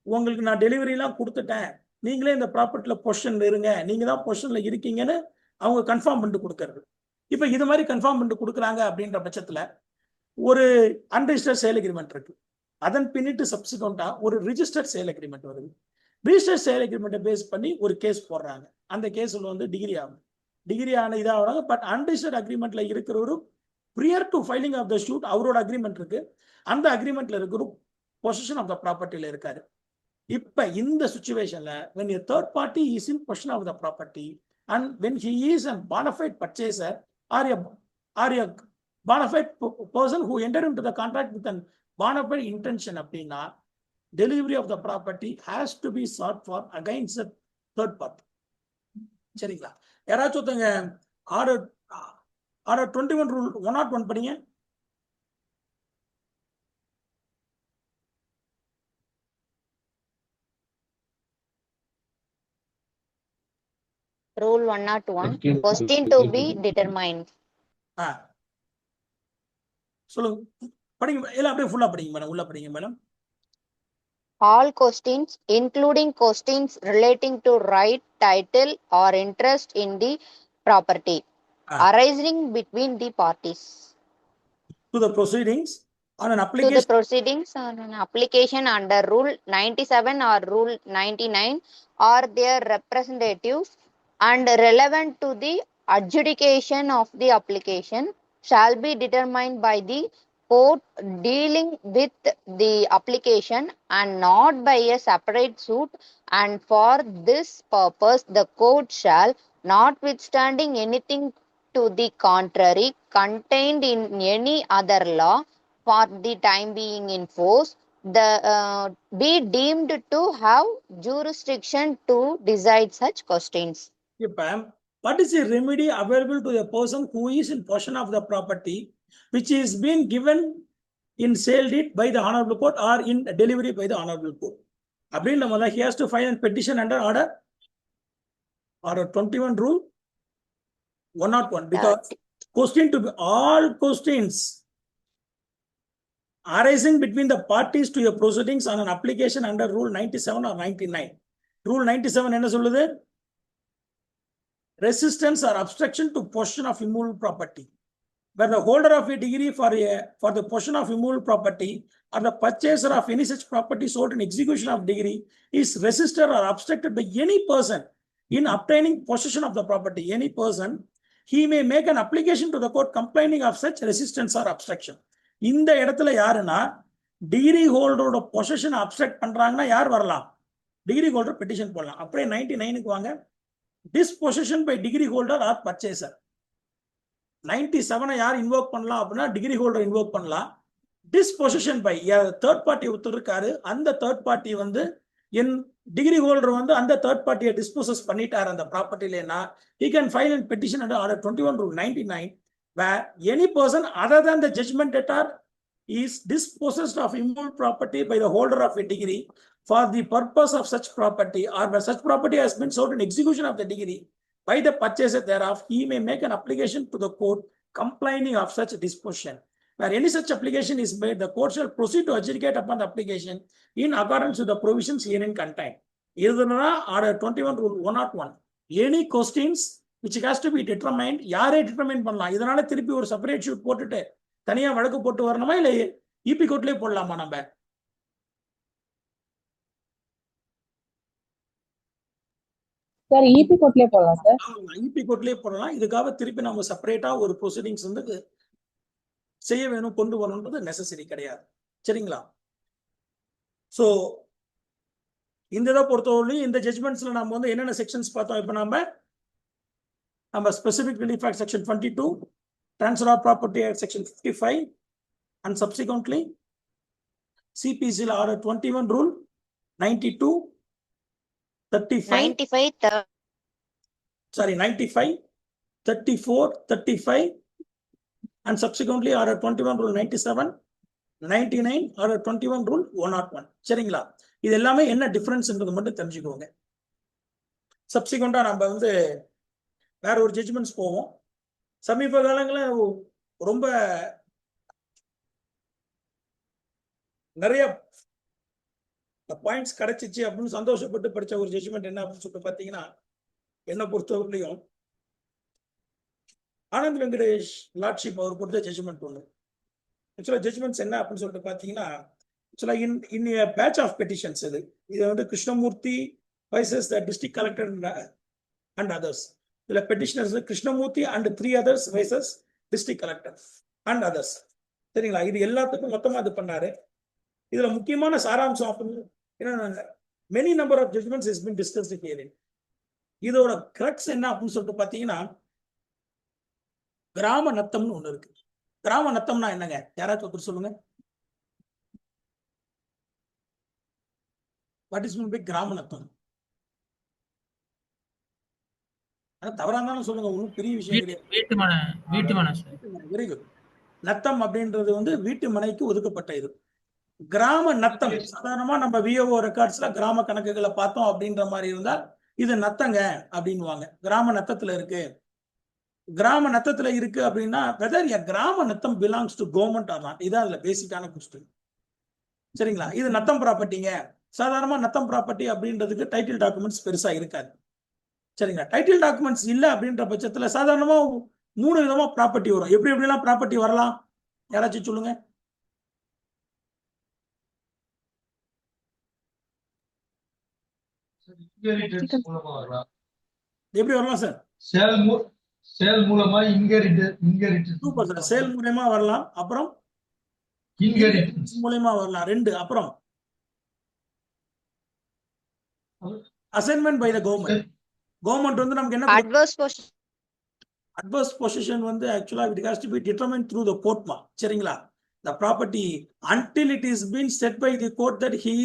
உங்களுக்கு நான் டெலிவரிலாம் கொடுத்துட்டேன், நீங்களே இந்த ப்ராப்பர்ட்டியில் பொசிஷன்ல இருங்க, நீங்க தான் பொசிஷன்ல இருக்கீங்கன்னு அவங்க கன்ஃபார்ம் பண்ணிட்டு கொடுக்கறது. இப்போ இது மாதிரி கன்ஃபார்ம் பண்ணிட்டு கொடுக்குறாங்க அப்படின்ற பட்சத்தில் ஒரு அன்ரிஜிஸ்டர்ட் சேல் அக்ரிமெண்ட் இருக்கு. அதன் பின்னிட்டு சப்சிக்வெண்டா ஒரு ரிஜிஸ்டர்ட் சேல் அக்ரிமெண்ட் வருது. ரிஜிஸ்டர்ட் சேல் அக்ரிமெண்ட்டை பேஸ் பண்ணி ஒரு கேஸ் போடுறாங்க. அந்த கேஸில் வந்து டிகிரி ஆகும். டிகிரி ஆன இதாகிறாங்க. பட் அன்ரிஜிஸ்டர்ட் அக்ரிமெண்ட்ல இருக்கிறவரு prior to filing of the suit அவரோட அக்ரிமெண்ட் இருக்கு. அந்த அக்ரிமெண்ட்ல இருக்கிற பொசிஷன் ஆஃப் த ப்ராப்பர்ட்டியில இருக்காரு. இப்ப இந்த சுச்சுவேஷன்ல when a third party is in possession of the property and when he is a bona fide purchaser or a bona fide person who entered into the contract with an bona fide intention அப்படின்னா delivery of the property has to be sought for against the third party. சரிங்களா? யாராச்சும் ஒருத்தங்க order 21 rule 101 படிங்க. Rule 101. Question to be determined. சொல்லுங்க, படிங்க. எல்லாம் அப்படியே ஃபுல்லா படிங்க மேடம், உள்ள படிங்க madam. All questions, including questions relating to right, title, or interest in the property arising between the parties. To the proceedings on an To the application. proceedings on an application under Rule 97 or Rule 99 or their representatives and relevant to the adjudication of the application shall be determined by the court dealing with the application and not by a separate suit, and for this purpose the court shall, notwithstanding anything to the contrary contained in any other law for the time being in force, be deemed to have jurisdiction to decide such questions. இப்ப what is the remedy available to a person who is in possession of the property which is being given in sale deed by the honorable court or in delivery by the honorable court? அப்படின்ற போது he has to file a petition under order 21 rule 101 because question to be all questions arising between the parties to a proceedings on an application under rule 97 or 99. Rule 97 என்ன சொல்லுது? Resistance or obstruction to possession of immovable property. Where the holder of a degree for the possession of immovable property or the purchaser of any such property sold in execution of degree is resisted or obstructed by any person in obtaining possession of the property. Any person, he may make an application to the court complaining of such resistance or obstruction. இந்த இடத்துல யாருன்னா degree ஹோல்டரோட position object பண்றாங்கன்னா யார் வரலாம்? Degree holder petition போடலாம். அப்படியே 99க்கு வாங்க. Disposition by decree holder or purchaser. 97 யார் இன்வோக் பண்ணலாம் அப்படின்னா டிகிரி ஹோல்டர் இன்வோக் பண்ணலாம். டிஸ்பொசிஷன் பை தேர்ட் பார்ட்டி ஒருத்தர் இருக்காரு, அந்த தேர்ட் பார்ட்டி வந்து என் டிகிரி ஹோல்டர் வந்து அந்த தேர்ட் பார்ட்டியை டிஸ்போசஸ் பண்ணிட்டார் அந்த ப்ராப்பர்ட்டிலேன்னா he can file a petition under order 21 rule 99 where any person other than the judgment debtor is dispossessed of immovable property by the holder of a degree for the purpose of such property or where such property has been sold in execution of the degree by the purchaser thereof, he may make an application to the court complaining of such disposition. Where any such application is made, the court shall proceed to adjudicate upon the application in accordance with the provisions herein contained. இதுனா order 21 rule 101. Any questions which has to be determined, யாரே determine பண்ணலாம். இதனால திருப்பி ஒரு separate shoot போட்டுட்டு தனியா வழக்கு போட்டு வரணுமா இல்ல இபி கோர்ட்லயே போடலாமா? நம்ம சார் இபி கோர்ட்லயே போடலாம் சார். இபி கோர்ட்லயே போடலாம். இதுக்காக திருப்பி நம்ம செப்பரேட்டா ஒரு ப்ரொசீடிங்ஸ் வந்து செய்ய வேணும், கொண்டு வரணும்ன்றது நெசசரி கிடையாது. சரிங்களா? ஸோ இந்த இதை பொறுத்தவரையும் இந்த ஜட்மெண்ட்ஸ்ல நம்ம வந்து என்னென்ன செக்ஷன்ஸ் பார்த்தோம். இப்போ நம்ம specific relief act section 22, transfer of property act section 55 and subsequently CPCL order 21 rule 92, 35, 95, 34, 35 and subsequently order 21 rule 97, 99 order 21 rule 101. சரிங்களா? இது எல்லாமே என்ன டிஃபரன்ஸ்ன்றது மட்டும் தெரிஞ்சுக்கோங்க. சப்சிக்வெண்டா நம்ம வந்து வேற ஒரு ஜட்ஜ்மெண்ட்ஸ் போவோம். சமீப காலங்களில் ரொம்ப நிறைய பாயிண்ட்ஸ் கிடைச்சிச்சு அப்படின்னு சந்தோஷப்பட்டு படிச்ச ஒரு ஜட்ஜ்மெண்ட் என்ன அப்படின்னு சொல்லிட்டு பாத்தீங்கன்னா, என்னை பொறுத்தவரையிலையும் ஆனந்த் வெங்கடேஷ் லார்ட்ஷிப் அவர் கொடுத்த ஜட்ஜ்மெண்ட் ஒன்று. ஆக்சுவலா ஜட்ஜ்மெண்ட்ஸ் என்ன அப்படின்னு சொல்லிட்டு பாத்தீங்கன்னா, ஆக்சுவலா இன் பேட்ச் ஆஃப் பெட்டிஷன்ஸ் இது வந்து Krishnamurthy versus the district collector and others. இதுல petitioners Krishnamurthy and 3 others versus district collector and others. சரிங்களா? இது எல்லாத்துக்கும் மொத்தமா இது பண்ணாரு. இதுல முக்கியமான சாராம்சம் அப்படின்னு many number of judgments is been discussed here. இதோட கிரக்ஸ் என்ன அப்படின்னு சொல்லிட்டு பாத்தீங்கன்னா, கிராம நத்தம்னு ஒண்ணு இருக்கு. கிராம நத்தம்னா என்னங்க? யாராச்சும் ஒருத்தர் சொல்லுங்க. வாட் இஸ் மீன் பை கிராம நத்தம்? தவறா இருந்தாலும் சொல்லுங்க, ஒன்றும் பெரிய விஷயம் கிடையாது. வீட்டு மனை வெரி குட். நத்தம் அப்படின்றது வந்து வீட்டு மனைக்கு ஒதுக்கப்பட்ட இது. கிராம நத்தம் சாதாரணமா நம்ம விஓஓ ரெக்கார்ட்ஸ்ல கிராம கணக்குகளை பார்த்தோம் அப்படின்ற மாதிரி இருந்தா இது நத்தங்க அப்படின்வாங்க. கிராம நத்தத்துல இருக்கு. கிராம நத்தத்துல இருக்கு அப்படின்னா வெதர் எ கிராம நத்தம் belongs to government or not, இதான் அதுல பேசிக்கான கொஸ்டின். சரிங்களா? இது நத்தம் ப்ராப்பர்ட்டிங்க. சாதாரணமா நத்தம் ப்ராப்பர்ட்டி அப்படின்றதுக்கு டைட்டில் டாக்குமெண்ட்ஸ் பெருசா இருக்காது. சரிங்களா? டைட்டில் டாக்குமெண்ட்ஸ் இல்ல அப்படின்ற பட்சத்துல சாதாரணமா 3 விதமா ப்ராப்பர்ட்டி வரும். எப்படி எப்படிலாம் ப்ராப்பர்ட்டி வரலாம்? யாராச்சும் சொல்லுங்க. எப்படி வரலாம் சார்? சேல் மூலமா இன்ஹெரிட்டன்ஸ் சூப்பர் சார். சேல் மூலமா வரலாம். அப்புறம் இன்ஹெரிட்டன்ஸ் மூலமா வரலாம் 2. அப்புறம் assignment by the government. Government வந்து நமக்கு என்ன adverse possession. அட்வர்ஸ் பொசிஷன் வந்து ஆக்சுவலா it has to be determined through the கோர்ட்மா. சரிங்களா? the property until it is been said by the court that he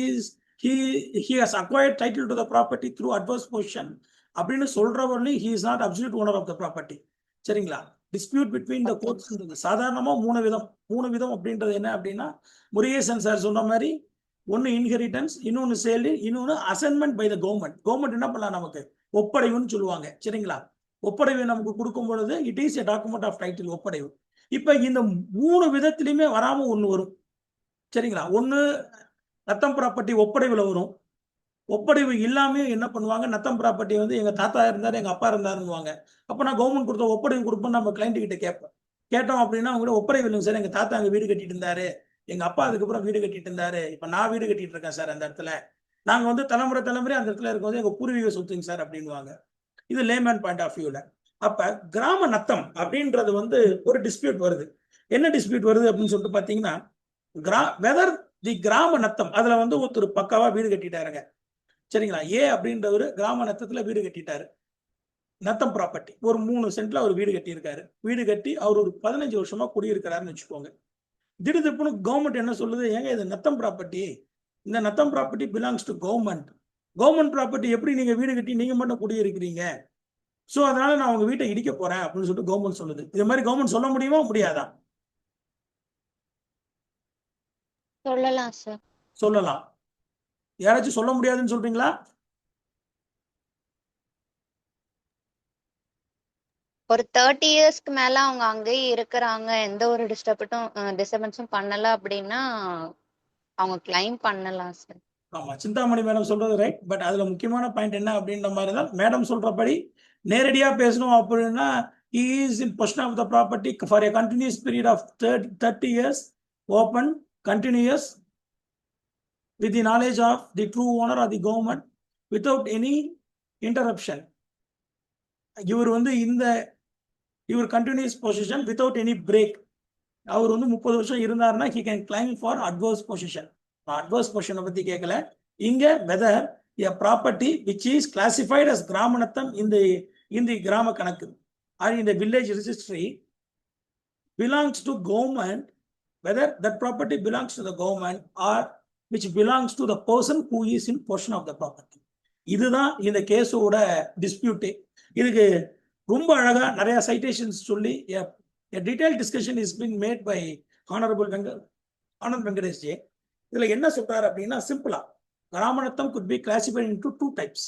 has acquired title to the property through adverse possession அப்படின்னு சொல்றவர்களே he is not absolute owner of the property. சரிங்களா? dispute between the courts. சாதாரணமா 3 விதம் அப்படின்றது என்ன அப்படின்னா, Murugesan sir சொன்ன மாதிரி ஒன்னு இன்ஹெரிட்டன்ஸ், இன்னொன்னு சேல், இன்னொன்னு assignment by the government. Government என்ன பண்ணலாம்? நமக்கு ஒப்படைவுன்னு சொல்லுவாங்க. சரிங்களா? ஒப்படைவு நமக்கு கொடுக்கும் பொழுது it is a document of title, ஒப்படைவு. இப்ப இந்த 3 விதத்திலுமே வராம ஒண்ணு வரும். சரிங்களா? ஒண்ணு நத்தம் ப்ராப்பர்ட்டி ஒப்படைவுல வரும். ஒப்படைவு இல்லாம என்ன பண்ணுவாங்க? நத்தம் ப்ராப்பர்ட்டி வந்து எங்க தாத்தா இருந்தாரு, எங்க அப்பா இருந்தாருன்னுவாங்க. அப்ப நான் கவர்மெண்ட் கொடுத்த ஒப்படைவு கொடுப்போம், நம்ம கிளைண்ட் கிட்ட கேட்போம். கேட்டோம் அப்படின்னா அவங்க ஒப்படைவு இல்லைங்க சார், எங்க தாத்தா அங்க வீடு கட்டிட்டு இருந்தாரு, எங்க அப்பா அதுக்கப்புறம் வீடு கட்டிட்டு இருந்தாரு, இப்ப நான் வீடு கட்டிட்டு இருக்கேன் சார் அந்த இடத்துல, நாங்க வந்து தலைமுறை அந்த இடத்துல இருக்கும்போது எங்க பூர்வீக சொத்துங்க சார் அப்படின்வாங்க. இது லேமேன் பாயிண்ட் ஆஃப் வியூல. அப்ப கிராம நத்தம் அப்படின்றது வந்து ஒரு டிஸ்பியூட் வருது. என்ன டிஸ்பியூட் வருது அப்படின்னு சொல்லிட்டு பாத்தீங்கன்னா, வெதர் தி கிராம நத்தம் அதுல வந்து ஒருத்தர் பக்காவா வீடு கட்டிட்டாருங்க. சரிங்களா? ஏ அப்படின்றவரு கிராம நத்தத்துல வீடு கட்டிட்டாரு. நத்தம் ப்ராப்பர்ட்டி ஒரு 3 சென்ட்ல அவர் வீடு கட்டியிருக்காரு. வீடு கட்டி அவர் ஒரு 15 வருஷமா குடியிருக்கிறாருன்னு வச்சுக்கோங்க. திடீர்னு கவர்மெண்ட் என்ன சொல்லுது? ஏங்க இது நத்தம் ப்ராப்பர்ட்டி, இந்த Natham property belongs to government. Government property எப்படி நீங்க வீடு கட்டி நீங்க மட்டும் குடியிருக்கிறீங்க? சோ அதனால நான் உங்க வீட்டை இடிக்க போறேன் அப்படின்னு சொல்லிட்டு கவர்மெண்ட் சொல்லுது. இது மாதிரி கவர்மெண்ட் சொல்ல முடியுமா முடியாதா? சொல்லலாம் சார். சொல்லலாம். யாராச்சும் சொல்ல முடியாதுன்னு சொல்றீங்களா? ஒரு 30 இயர்ஸ்க்கு மேல அவங்க அங்கேயே இருக்கிறாங்க, எந்த ஒரு டிஸ்டர்பன்ஸும் பண்ணல அப்படின்னா அவங்க கிளைம் பண்ணலாம் சார். ஆமா, சிந்தாமணி மேடம் சொல்றது ரைட். பட் அதுல முக்கியமான பாயிண்ட் என்ன அப்படின்ற மாதிரி தான் மேடம் சொல்றபடி நேரடியா பேசணும் அப்படின்னா he is in possession of the property for a continuous period of 30 years, open, continuous, with the knowledge of the true owner or the government, without any interruption. இவர் வந்து இவர் continuous possession without any break. அவர் வந்து 30 வருஷம் இருந்தாருன்னா he can claim for adverse possession. adverse possession பத்தி கேட்கல இங்க. whether a property which is classified as கிராமநத்தம் in the கிராம கணக்கு or in the village registry belongs to government, whether that property belongs to the government or which belongs to the person who is in possession of the property. இதுதான் இந்த கேஸோட dispute. இதுக்கு ரொம்ப அழகா நிறைய citations சொல்லி a detailed discussion is been made by Honorable Anand Venkatesh Ji. இதுல என்ன சொல்றாரு அப்படின்னா, சிம்பிளா gramanatham could be classified into 2 types.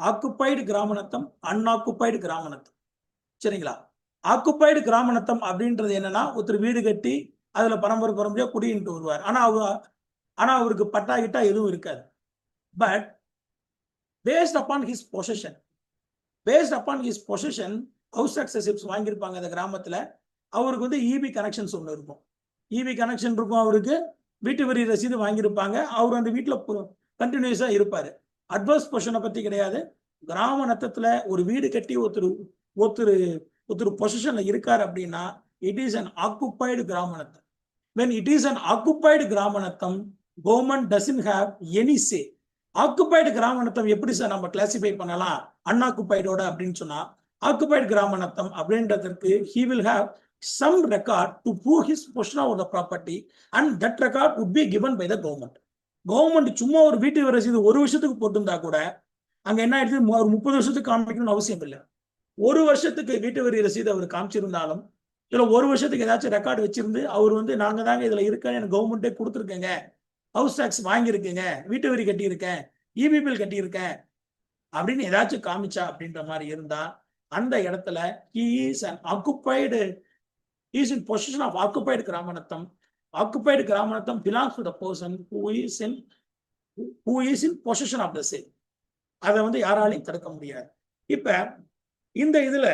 Occupied gramanatham, unoccupied gramanatham. சரிங்களா? ஆக்குப்பைடு கிராமநத்தம் அப்படின்றது என்னன்னா, ஒருத்தர் வீடு கட்டி அதுல பரம்பரையா குடியிட்டு வருவார். ஆனா அவருக்கு பட்டா கிட்டா எதுவும் இருக்காது. But based upon his possession house சக்சஸிப்ஸ் வாங்கியிருப்பாங்க அந்த கிராமத்துல. அவருக்கு வந்து இபி கனெக்ஷன்ஸ் ஒன்று இருக்கும். இபி கனெக்ஷன் இருக்கும், அவருக்கு வீட்டு வரி ரசீது வாங்கியிருப்பாங்க. அவர் அந்த வீட்டுல கண்டினியூஸா இருப்பாரு. அட்வர்ஸ் பொசிஷனை பத்தி கிடையாது. கிராம நத்தத்துல ஒரு வீடு கட்டி ஒருத்தர் பொசிஷன்ல இருக்காரு அப்படின்னா it is an occupied gramanatham. when it is an occupied gramanatham, government doesn't have any say. Occupied gramanatham எப்படி சார் நம்ம கிளாசிஃபை பண்ணலாம் அன்ஆக்குப்பைடோட அப்படின்னு சொன்னா, ஆக்குப்பைடு கிராமநத்தம் அப்படின்றதுக்கு he will have some record to prove his possession of the property and that record would be given by the government. Government சும்மா ஒரு வீட்டு ரசீது ஒரு வருஷத்துக்கு போட்டிருந்தா கூட அங்க என்ன ஆயிடுது, ஒரு 30 வருஷத்துக்கு காமிக்கணும்னு அவசியம் இல்லை. ஒரு வருஷத்துக்கு வீட்டு வரி ரசீது அவர் காமிச்சிருந்தாலும் இதுல ஒரு வருஷத்துக்கு ஏதாச்சும் ரெக்கார்டு வச்சிருந்து அவர் வந்து நாங்க தாங்க இதுல இருக்கேன், எனக்கு கவர்மெண்டே கொடுத்துருக்கேங்க, ஹவுஸ் டாக்ஸ் வாங்கியிருக்கேங்க, வீட்டு வரி கட்டியிருக்கேன், இபி பில் கட்டியிருக்கேன் அப்படின்னு ஏதாச்சும் காமிச்சா அப்படின்ற மாதிரி இருந்தா அந்த இடத்துல he is in possession of occupied கிராமநத்தம். occupied கிராமநத்தம் belongs to the person who is in possession of the same. அதை வந்து யாராலையும் தடுக்க முடியாது. இப்ப இந்த இதுல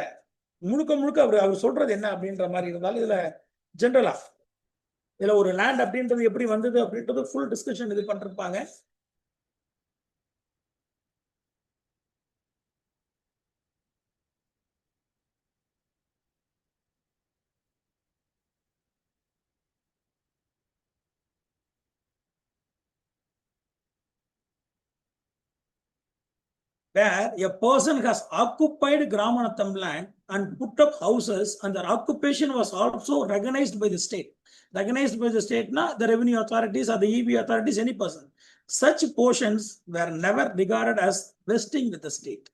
முழுக்க அவர் சொல்றது என்ன அப்படின்ற மாதிரி இருந்தாலும் இதுல ஜெனரலா இதுல ஒரு லேண்ட் அப்படின்றது எப்படி வந்தது அப்படின்றது ஃபுல் டிஸ்கஷன் இது பண்ணிருப்பாங்க. where a person has occupied Gramanatham land and put up houses and their occupation was also recognized by the state. Recognized by the state, the revenue authorities or the EB authorities, any person. Such portions were never regarded as vesting with the state.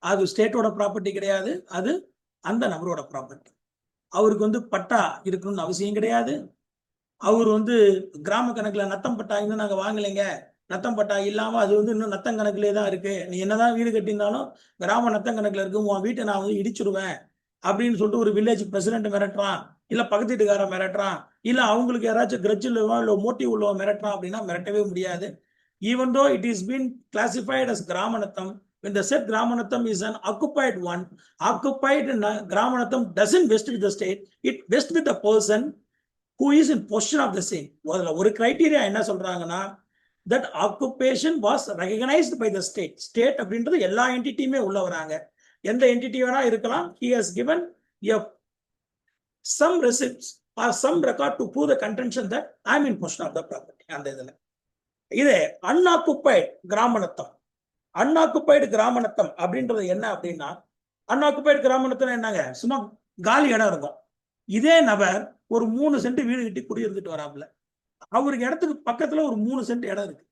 அது ஸ்டேட்டோட property கிடையாது, அது அந்த நபரோட property. அவருக்கு வந்து பட்டா இருக்கணும்னு அவசியம் கிடையாது. அவர் வந்து கிராம கணக்குல நத்தம் பட்டா இன்னும் நாங்க வாங்கலைங்க, நத்தம் பட்டா இல்லாம அது வந்து இன்னும் நத்தம் கணக்குலே தான் இருக்கு, நீ என்னதான் வீடு கட்டியிருந்தாலும் கிராம நத்தம் கணக்குல இருக்கு, உன் வீட்டை நான் வந்து இடிச்சிருவேன் அப்படின்னு சொல்லிட்டு ஒரு வில்லேஜ் பிரசிடென்ட் மிரட்டுறான், இல்ல பக்கத்து வீட்டுக்காரன் மிரட்டுறான், இல்ல அவங்களுக்கு யாராச்சும் கிரட்ஜ் உள்ளவோ இல்ல மோட்டிவ் உள்ளவோ மிரட்டுறான் அப்படின்னா மிரட்டவே முடியாது. even though it is been classified as கிராமநத்தம், when the said கிராமநத்தம் is an occupied one, occupied கிராமநத்தம் doesn't vest with the state, it vests with the person who is in possession of the same. ஒரு criteria என்ன சொல்றாங்கன்னா, that occupation was recognized by the state. State அப்படின்றது எல்லா என்டிட்டியுமே உள்ள வராங்க, எந்த entity வேணா இருக்கலாம். he has given some receipts or some record to prove the contention that I am in possession of the property. அந்த இதுல இதே அன்ஆக்குப்பைடு கிராமநத்தம், அன்ஆக்குப்பைடு கிராமநத்தம் அப்படின்றது என்ன அப்படின்னா, அன்ஆக்குப்பைடு கிராமநத்தம் என்னங்க, சும்மா காலி இடம் இருக்கும். இதே நபர் ஒரு 3 சென்ட் வீடு கட்டி குடியிருந்துட்டு வராப்புல, அவருக்கு இடத்துக்கு பக்கத்துல ஒரு 3 சென்ட் இடம் இருக்கு.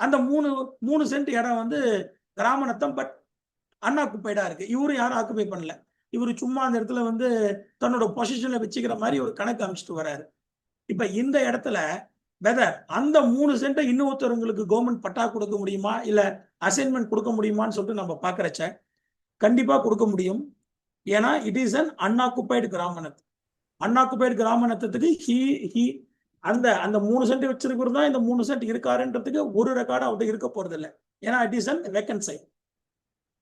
அந்த 3 சென்ட் இடம் வந்து கிராமநத்தம், பட் அன்ஆக்குப்பைடா இருக்கு. இவரு யாரும் ஆக்குப்பை பண்ணல, இவரு சும்மா அந்த இடத்துல வந்து தன்னோட பொசிஷன்ல வச்சுக்கிற மாதிரி ஒரு கணக்கு அமைச்சிட்டு வராரு. இப்ப இந்த இடத்துல வெதர் அந்த 3 சென்ட்டை இன்னொருத்தவங்களுக்கு கவர்மெண்ட் பட்டா கொடுக்க முடியுமா இல்ல அசைன்மெண்ட் கொடுக்க முடியுமான்னு சொல்லிட்டு நம்ம பாக்குறச்ச கண்டிப்பா கொடுக்க முடியும். ஏன்னா இட் இஸ் அன் அன்ஆக்குப்பைடு கிராமநத்தம். அன்ஆக்குப்பைடு கிராமநத்தத்துக்கு அந்த 3 சென்ட் வச்சிருக்கிறது தான் இந்த 3 சென்ட் இருக்காருன்றதுக்கு ஒரு ரெக்கார்டு அவர்கிட்ட இருக்க போறது இல்லை. ஏன்னா it is an vacant site.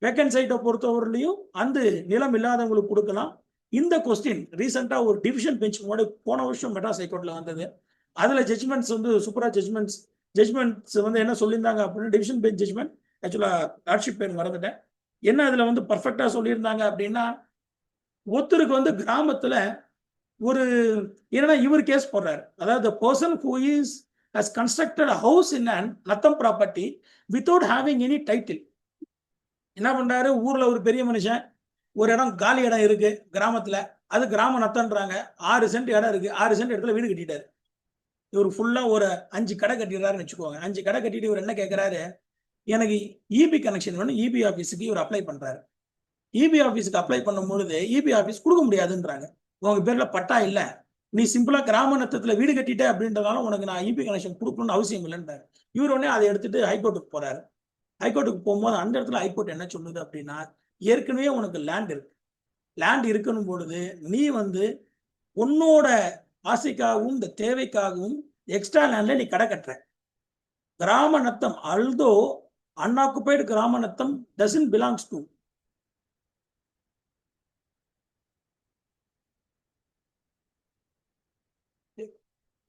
Vacant சைட்டை பொறுத்தவரையிலையும் அந்த நிலம் இல்லாதவங்களுக்கு கொடுக்கலாம். இந்த கொஸ்டின் ரீசெண்டா ஒரு டிவிஷன் பெஞ்ச் போன வருஷம் மெட்ராஸ் ஹைகோர்ட்ல வந்தது. அதுல ஜட்ஜ்மெண்ட்ஸ் வந்து சூப்பரா ஜட்ஜ்மெண்ட்ஸ் வந்து என்ன சொல்லியிருந்தாங்க அப்படின்னா, டிவிஷன் பெஞ்ச் ஜட்ஜ்மெண்ட், ஆக்சுவலா லார்ட்ஷிப் பேர் மறந்துட்டேன், என்ன அதுல வந்து பர்ஃபெக்டா சொல்லியிருந்தாங்க அப்படின்னா, ஒருத்தருக்கு வந்து கிராமத்துல ஒரு என்னன்னா இவர் கேஸ் போடுறாரு, அதாவது person who is has constructed a house in an Natham property without having any title. என்ன பண்றாரு, ஊர்ல ஒரு பெரிய மனுஷன் ஒரு இடம் காலி இடம் இருக்கு கிராமத்துல, அது கிராம நத்தம்ன்றாங்க, 6 சென்ட் இடம் இருக்கு, 6 சென்ட் இடத்துல வீடு கட்டிட்டாரு. இவர் ஃபுல்லா ஒரு 5 கடை கட்டிடுறாருன்னு வச்சுக்கோங்க. 5 கடை கட்டிட்டு இவர் என்ன கேட்கிறாரு, எனக்கு இபி கனெக்ஷன் வேணும், இபி ஆஃபீஸுக்கு இவர் அப்ளை பண்றாரு. இபி ஆஃபீஸுக்கு அப்ளை பண்ணும் பொழுது இபி ஆஃபீஸ் கொடுக்க முடியாதுன்றாங்க. உங்க பேர்ல பட்டா இல்ல, நீ சிம்பிளா கிராம நத்தத்துல வீடு கட்டிட்ட அப்படின்றதால உனக்கு நான் இபி கனெக்ஷன் கொடுக்கணும்னு அவசியம் இல்லைன்றாரு. இவர் உடனே அதை எடுத்துட்டு ஹைகோர்ட்டுக்கு போறாரு. ஹைகோர்ட்டுக்கு போகும்போது அந்த இடத்துல ஹைகோர்ட் என்ன சொல்லுது அப்படின்னா, ஏற்கனவே உனக்கு லேண்ட் இருக்கு. லேண்ட் இருக்கணும் பொழுது நீ வந்து உன்னோட ஆசைக்காகவும் இந்த தேவைக்காகவும் எக்ஸ்ட்ரா லேண்ட்ல நீ கடை கட்டுற. கிராம நத்தம் அல்தோ அன்ஆக்குபைடு கிராம Natham doesn't belongs to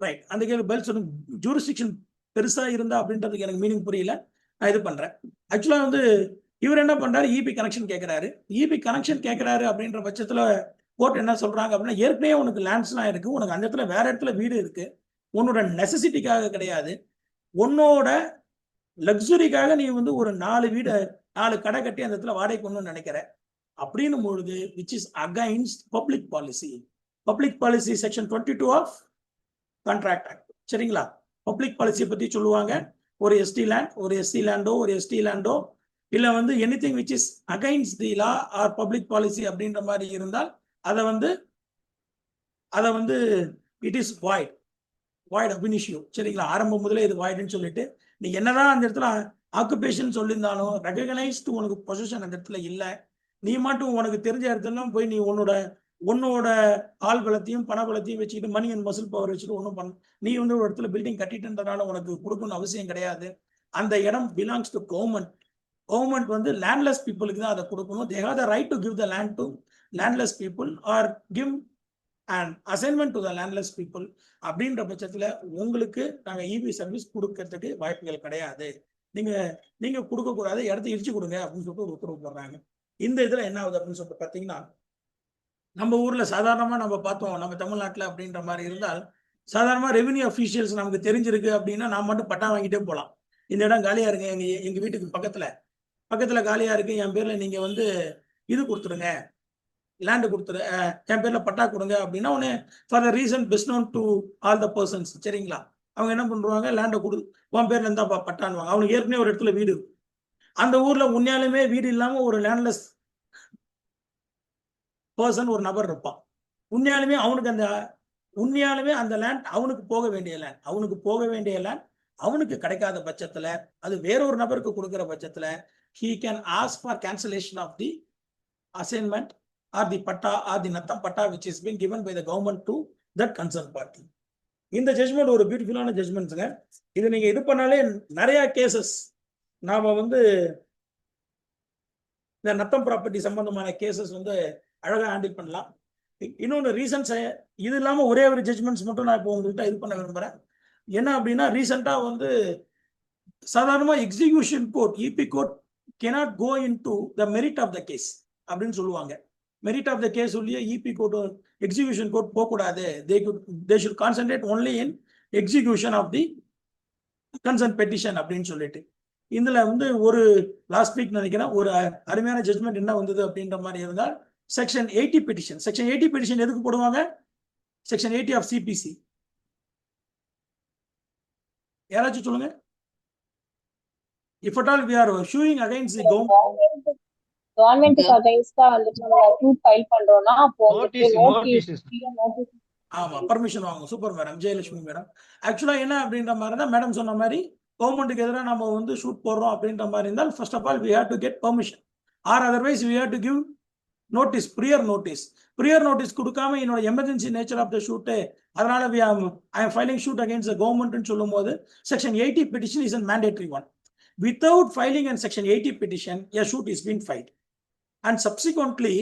right. அந்த கேள்வி பதில் சொல்லுங்க. ஜூரிஸ்டிக்ஷன் பெருசா இருந்தா அப்படின்றதுக்கு எனக்கு மீனிங் புரியல, நான் இது பண்றேன். ஆக்சுவலா வந்து இவர் என்ன பண்றாரு, இபி கனெக்ஷன் கேட்கிறாரு. இபி கனெக்ஷன் கேட்கிறாரு அப்படின்ற பட்சத்துல கோர்ட் என்ன சொல்றாங்க அப்படின்னா, ஏற்கனவே உனக்கு லேண்ட்ஸ்லாம் இருக்கு, உனக்கு அந்த இடத்துல வேற இடத்துல வீடு இருக்கு, உன்னோட நெசசிட்டிக்காக கிடையாது, உன்னோட லக்ஸுரிக்காக நீ வந்து ஒரு 4 வீடு 4 கடை கட்டி அந்த இடத்துல வாடகை கொண்டு நினைக்கிற அப்படின்னும் பொழுது which is against public policy. Public policy section 22 of contract act. சரிங்களா? பப்ளிக் பாலிசியை பத்தி சொல்லுவாங்க. ஒரு எஸ்டி லேண்ட், ஒரு எஸ்சி லேண்டோ, ஒரு எஸ்டி லேண்டோ, இல்ல வந்து anything which is against the law or public policy அப்படின்ற மாதிரி இருந்தால் அதை வந்து இட் இஸ் வாய்ட் அபினிஷியோ. சரிங்களா? ஆரம்பம் முதலே இது வாய்டுன்னு சொல்லிட்டு நீ என்னதான் அந்த இடத்துல ஆக்குபேஷன் சொல்லியிருந்தாலும் ரெகனைஸ்டு உனக்கு பொசிஷன் அந்த இடத்துல இல்லை. நீ மட்டும் உனக்கு தெரிஞ்ச இடத்துல போய் நீ உன்னோட ஆள் பலத்தையும் பண பலத்தையும் வச்சுக்கிட்டு மணி அண்ட் மசில் பவர் வச்சுட்டு ஒன்றும் பண்ண, நீ வந்து ஒரு இடத்துல பில்டிங் கட்டிட்டுன்றதுனால உனக்கு கொடுக்கணும்னு அவசியம் கிடையாது. அந்த இடம் பிலாங்ஸ் டு கவர்மெண்ட். கவர்மெண்ட் வந்து லேண்ட்லெஸ் பீப்புளுக்கு தான் அதை கொடுக்கணும். They have the right to give the land to landless people are give and assignment to the landless people. அப்படின்ற பட்சத்துல உங்களுக்கு நாங்க இபி சர்வீஸ் கொடுக்கறதுக்கு வாய்ப்புகள் கிடையாது. நீங்க கொடுக்க கூடாது, இடத்த இடிச்சு கொடுங்க அப்படின்னு சொல்லிட்டு ஒரு உத்தரவு போடுறாங்க. இந்த இதுல என்ன ஆகுது அப்படின்னு சொல்லிட்டு பாத்தீங்கன்னா, நம்ம ஊர்ல சாதாரணமா நம்ம பார்த்தோம், நம்ம தமிழ்நாட்டுல அப்படின்ற மாதிரி இருந்தால் சாதாரணமா ரெவென்யூ அஃபீஷியல்ஸ் நமக்கு தெரிஞ்சிருக்கு அப்படின்னா நான் மட்டும் பட்டா வாங்கிட்டே போகலாம். இந்த இடம் காலியா இருக்கு, எங்க வீட்டுக்கு பக்கத்துல காலியா இருக்கு, என் பேர்ல நீங்க வந்து இது கொடுத்துருங்க, லேண்டு கொடுத்துரு, என் பேர்ல பட்டா கொடுங்க அப்படின்னா உடனே for the reason best known to all the persons. சரிங்களா? அவங்க என்ன பண்றாங்க, லேண்டை உன் பேர்ல இருந்தா பட்டான்வாங்க. அவனுக்கு ஏற்கனவே ஒரு இடத்துல வீடு இருக்கும். அந்த ஊர்ல உண்மையாலுமே வீடு இல்லாம ஒரு லேண்ட்லெஸ் பர்சன் ஒரு நபர் இருப்பான். உண்மையாலுமே அந்த லேண்ட் அவனுக்கு போக வேண்டிய லேண்ட் அவனுக்கு கிடைக்காத பட்சத்துல, அது வேறொரு நபருக்கு கொடுக்கிற பட்சத்துல he can ask for cancellation of the assignment or the patta or the nattam patta which is been given by the government to that concerned party. இந்த ஜட்ஜ்மெண்ட் ஒரு பியூட்டிஃபுல்லான ஜட்ஜ்மெண்ட்ஸுங்க. இது நீங்க இது பண்ணாலே நிறைய கேசஸ் நாம வந்து இந்த நத்தம் ப்ராப்பர்ட்டி சம்பந்தமான கேசஸ் வந்து அழகா ஹேண்டில் பண்ணலாம். இன்னொன்று ரீசன்ஸ் இது இல்லாம ஒரே ஒரு ஜட்ஜ்மெண்ட்ஸ் மட்டும் நான் இப்போ உங்கள்கிட்ட இது பண்ண விரும்புறேன். என்ன அப்படின்னா, ரீசெண்டா வந்து சாதாரணமா execution court EB court cannot go into the merit of the case அப்படின்னு சொல்லுவாங்க. மெரிட் ஆஃப் த கேஸ் உள்ளே இபி கோர்ட் எக்ஸிகியூஷன் கோர்ட் போகக்கூடாது. they should concentrate only in execution of the concerned petition அப்படின்னு சொல்லிட்டு, இதுல வந்து ஒரு லாஸ்ட் வீக் நினைக்கிறேன் ஒரு அருமையான ஜட்ஜ்மெண்ட் என்ன வந்தது அப்படின்ற மாதிரி இருந்தால், செக்ஷன் 80 பெட்டிஷன். செக்ஷன் 80 பெட்டிஷன் எதுக்கு போடுவாங்க? Section 80 of CPC. யாராச்சும் சொல்லுங்க. If at all we are suing against the கவர்மெண்ட்டுக்கு அகைன்ஸ்டா வந்துட்டு நம்ம சூட் ஃபைல் பண்றோம்னா அப்போ நோட்டீஸ் ஆமா பர்மிஷன் வாங்க. Super madam, Jayalakshmi madam. ஆக்சுவலா என்ன அப்படின்ற மாதிரி தான் மேடம் சொன்ன மாதிரி, கவர்மெண்ட்டுக்கு எதிராக நம்ம வந்து ஷூட் போடுறோம் அப்படின்ற மாதிரி இருந்தால் first of all we have to get permission or otherwise we have to give notice, prior notice கொடுக்காம என்னோட emergency nature of the shoot, அதனால I am filing shoot against the government ன்னு சொல்லும்போது section 80 petition is a mandatory one. Without filing a section 80 petition, a shoot is been filed and subsequently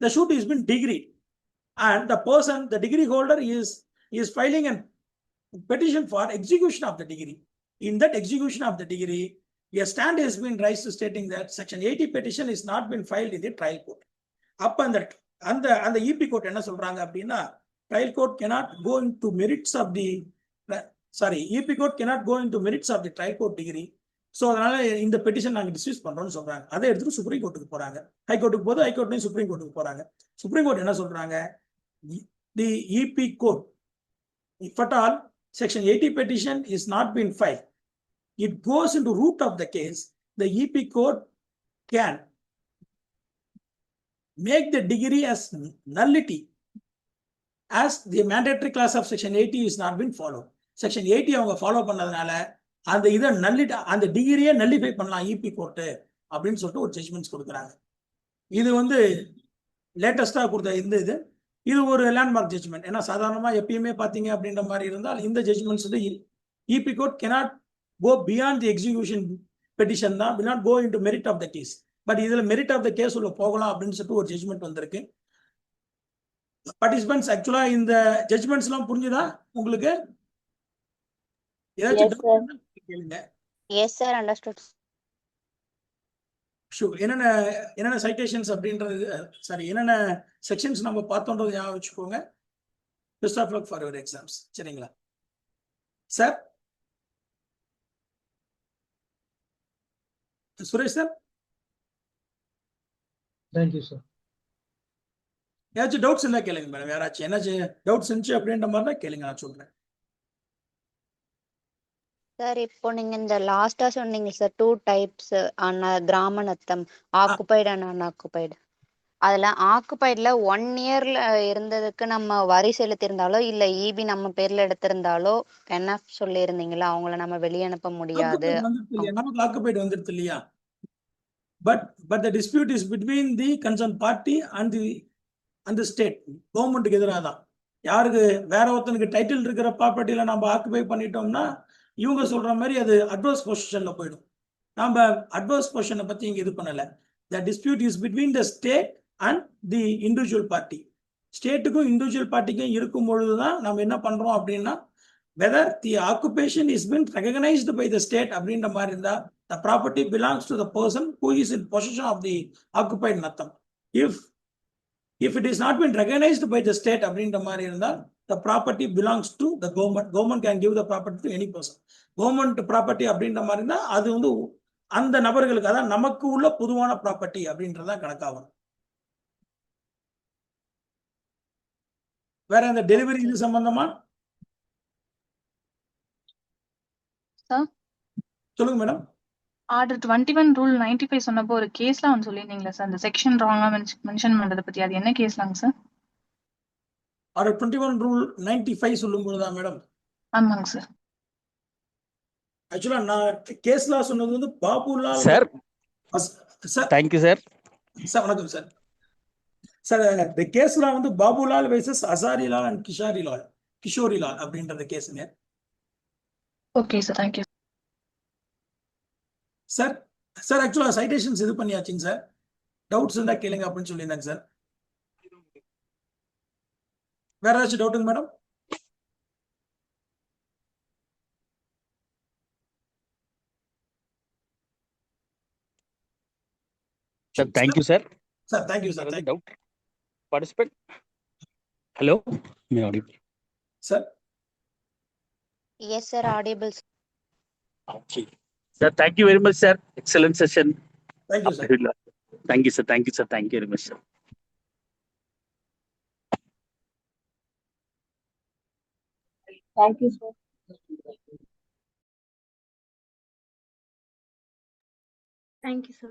the shoot is been degreed and the person, the degree holder is filing a petition for execution of the degree. In that execution of the degree, a stand has been raised stating that section 80 petition is not been filed in the trial court. அப்ப அந்த EB court என்ன சொல்றாங்க அப்படின்னா, trial court cannot go into merits of the EP court cannot go into merits of the trial court degree. So அதனால இந்த petition நாங்கள் dismiss பண்றோம்னு சொல்றாங்க. அதை எடுத்துட்டு சுப்ரீம் கோர்ட்டுக்கு போறாங்க. ஹைகோர்ட்டுக்கு போது ஹைகோர்ட்லையும் சுப்ரீம் கோர்ட்டுக்கு போறாங்க. சுப்ரீம் கோர்ட் என்ன சொல்றாங்க, the EP court if at all section 80 petition is not been filed, it goes into root of the case, the EP court can make the degree as nullity as the mandatory clause of section 80 is not been followed. Section 80 அவங்க follow பண்ணதுனால அந்த இதை அந்த டிகிரியே nullify பண்ணலாம் EB court அப்படின்னு சொல்லிட்டு ஒரு judgements கொடுக்குறாங்க. இது வந்து லேட்டஸ்டா கொடுத்த இது ஒரு லேண்ட்மார்க் ஜட்ஜ்மெண்ட். ஏன்னா சாதாரணமா எப்பயுமே பாத்தீங்க அப்படின்ற மாதிரி இருந்தால் இந்த ஜட்ஜ்மெண்ட்ஸ் வந்து EB court cannot go beyond the execution petition தான், will not go into merit of the case. But இதுல மெரிட் ஆஃப் த கேஸ் உள்ள போகலாம் அப்படின்னு சொல்லிட்டு ஒரு ஜட்ஜ்மெண்ட் வந்திருக்கு. பார்ட்டிசிபென்ட்ஸ் ஆக்சுவலா இந்த ஜட்ஜ்மெண்ட்ஸ் எல்லாம் புரிஞ்சுதா உங்களுக்கு? ஏதாச்சும் Yes, doubt sir. இருந்தா கேளுங்க. Yes, sir. Understood. ஷூர். என்னென்ன சைட்டேஷன்ஸ் அப்படின்றது, சாரி, என்னென்ன செக்ஷன்ஸ் நம்ம பார்த்தோன்றது ஞாபகம் வச்சுக்கோங்க. Best of luck for your exams. சரிங்களா sir? Suresh sir, thank you sir. ஏதாச்சும் டவுட்ஸ் இருந்தா கேளுங்க மேடம். யாராச்சும் ஏதாச்சும் டவுட்ஸ் இருந்துச்சு அப்படின்ற மாதிரி தான் கேளுங்க, நான் சொல்றேன். சார் இப்போ நீங்க இந்த லாஸ்டா சொன்னீங்க சார் 2 டைப்ஸ் கிராம நத்தம், ஆக்குபைடு அண்ட் அன்ஆக்குபைடு. அதுல ஆக்குபைட்ல 1 இயர்ல இருந்ததுக்கு நம்ம வரி செலுத்தியிருந்தாலோ இல்ல இபி நம்ம பேர்ல எடுத்திருந்தாலோ என்ன சொல்லி இருந்தீங்களா, அவங்கள நம்ம வெளியே அனுப்ப முடியாது. நமக்கு ஆக்குபைடு வந்துருது இல்லையா? But the dispute is between the concern party and state. கவர்மெண்ட்டுக்கு எதிராக தான். யாருக்கு வேற ஒருத்தனுக்கு டைட்டில் இருக்கிற ப்ராப்பர்ட்டியில நம்ம ஆக்குபை பண்ணிட்டோம்னா இவங்க சொல்ற மாதிரி அது அட்வர்ஸ் பொசிஷன்ல போயிடும். நாம அட்வர்ஸ் பொசிஷனை பத்தி இங்க இது பண்ணல. The dispute is between the state and the individual party. ஸ்டேட்டுக்கும் இண்டிவிஜுவல் பார்ட்டிக்கும் இருக்கும் பொழுதுதான் நம்ம என்ன பண்றோம் அப்படின்னா, whether the occupation is been recognized by the state அப்படின்ற மாதிரி இருந்தா the property belongs to the person who is in possession of the occupied natham. If it is not been recognized by the state அப்படின்ற மாதிரி இருந்தால் the property belongs to the government. Government can give the property to any person. Government property அப்படின்ற மாதிரி இருந்தா அது வந்து அந்த நபர்களுக்கு, அதான் நமக்கு உள்ள பொதுவான ப்ராப்பர்ட்டி அப்படின்றதான் கணக்காகும். வேற அந்த டெலிவரி இது சம்பந்தமா சார் சொல்லுங்க மேடம். ஆர்டர் 21 ரூல் 95 சொன்னப்போ ஒரு கேஸ்லாம் ஒன்று சொல்லியிருந்தீங்களா சார், அந்த செக்ஷன் ராங்கா மென்ஷன் பண்றதை பத்தி, அது என்ன கேஸ்லாங்க சார்? ஆர்டர் 21 ரூல் 95 சொல்லும் பொழுதா மேடம்? ஆமாங்க சார். ஆக்சுவலா நான் கேஸ்லா சொன்னது வந்து Babulal sir. Sir thank you sir. Sir வணக்கம் சார். சார் இந்த கேஸ்லா வந்து பாபுலால் வெர்சஸ் அசாரிலால் அண்ட் கிஷோரிலால் அப்படின்ற கேஸுங்க. Okay sir, thank you. Sir sir ஆக்சுவலா சைட்டேஷன்ஸ் இது பண்ணியாச்சுங்க சார். டவுட்ஸ் இருந்தா கேளுங்க அப்படின்னு சொல்லியிருந்தாங்க சார். வேற ஏதாச்சும் டவுட்டுங்க madam? Sir thank you sir. Sir thank you sir. Doubt participate. Hello may audible sir? Yes, sir. Audible. Okay sir. Thank you very much sir. Excellent session. Thank you sir. Thank you sir. Thank you sir. Thank you very much sir. Thank you, sir. Thank you, sir.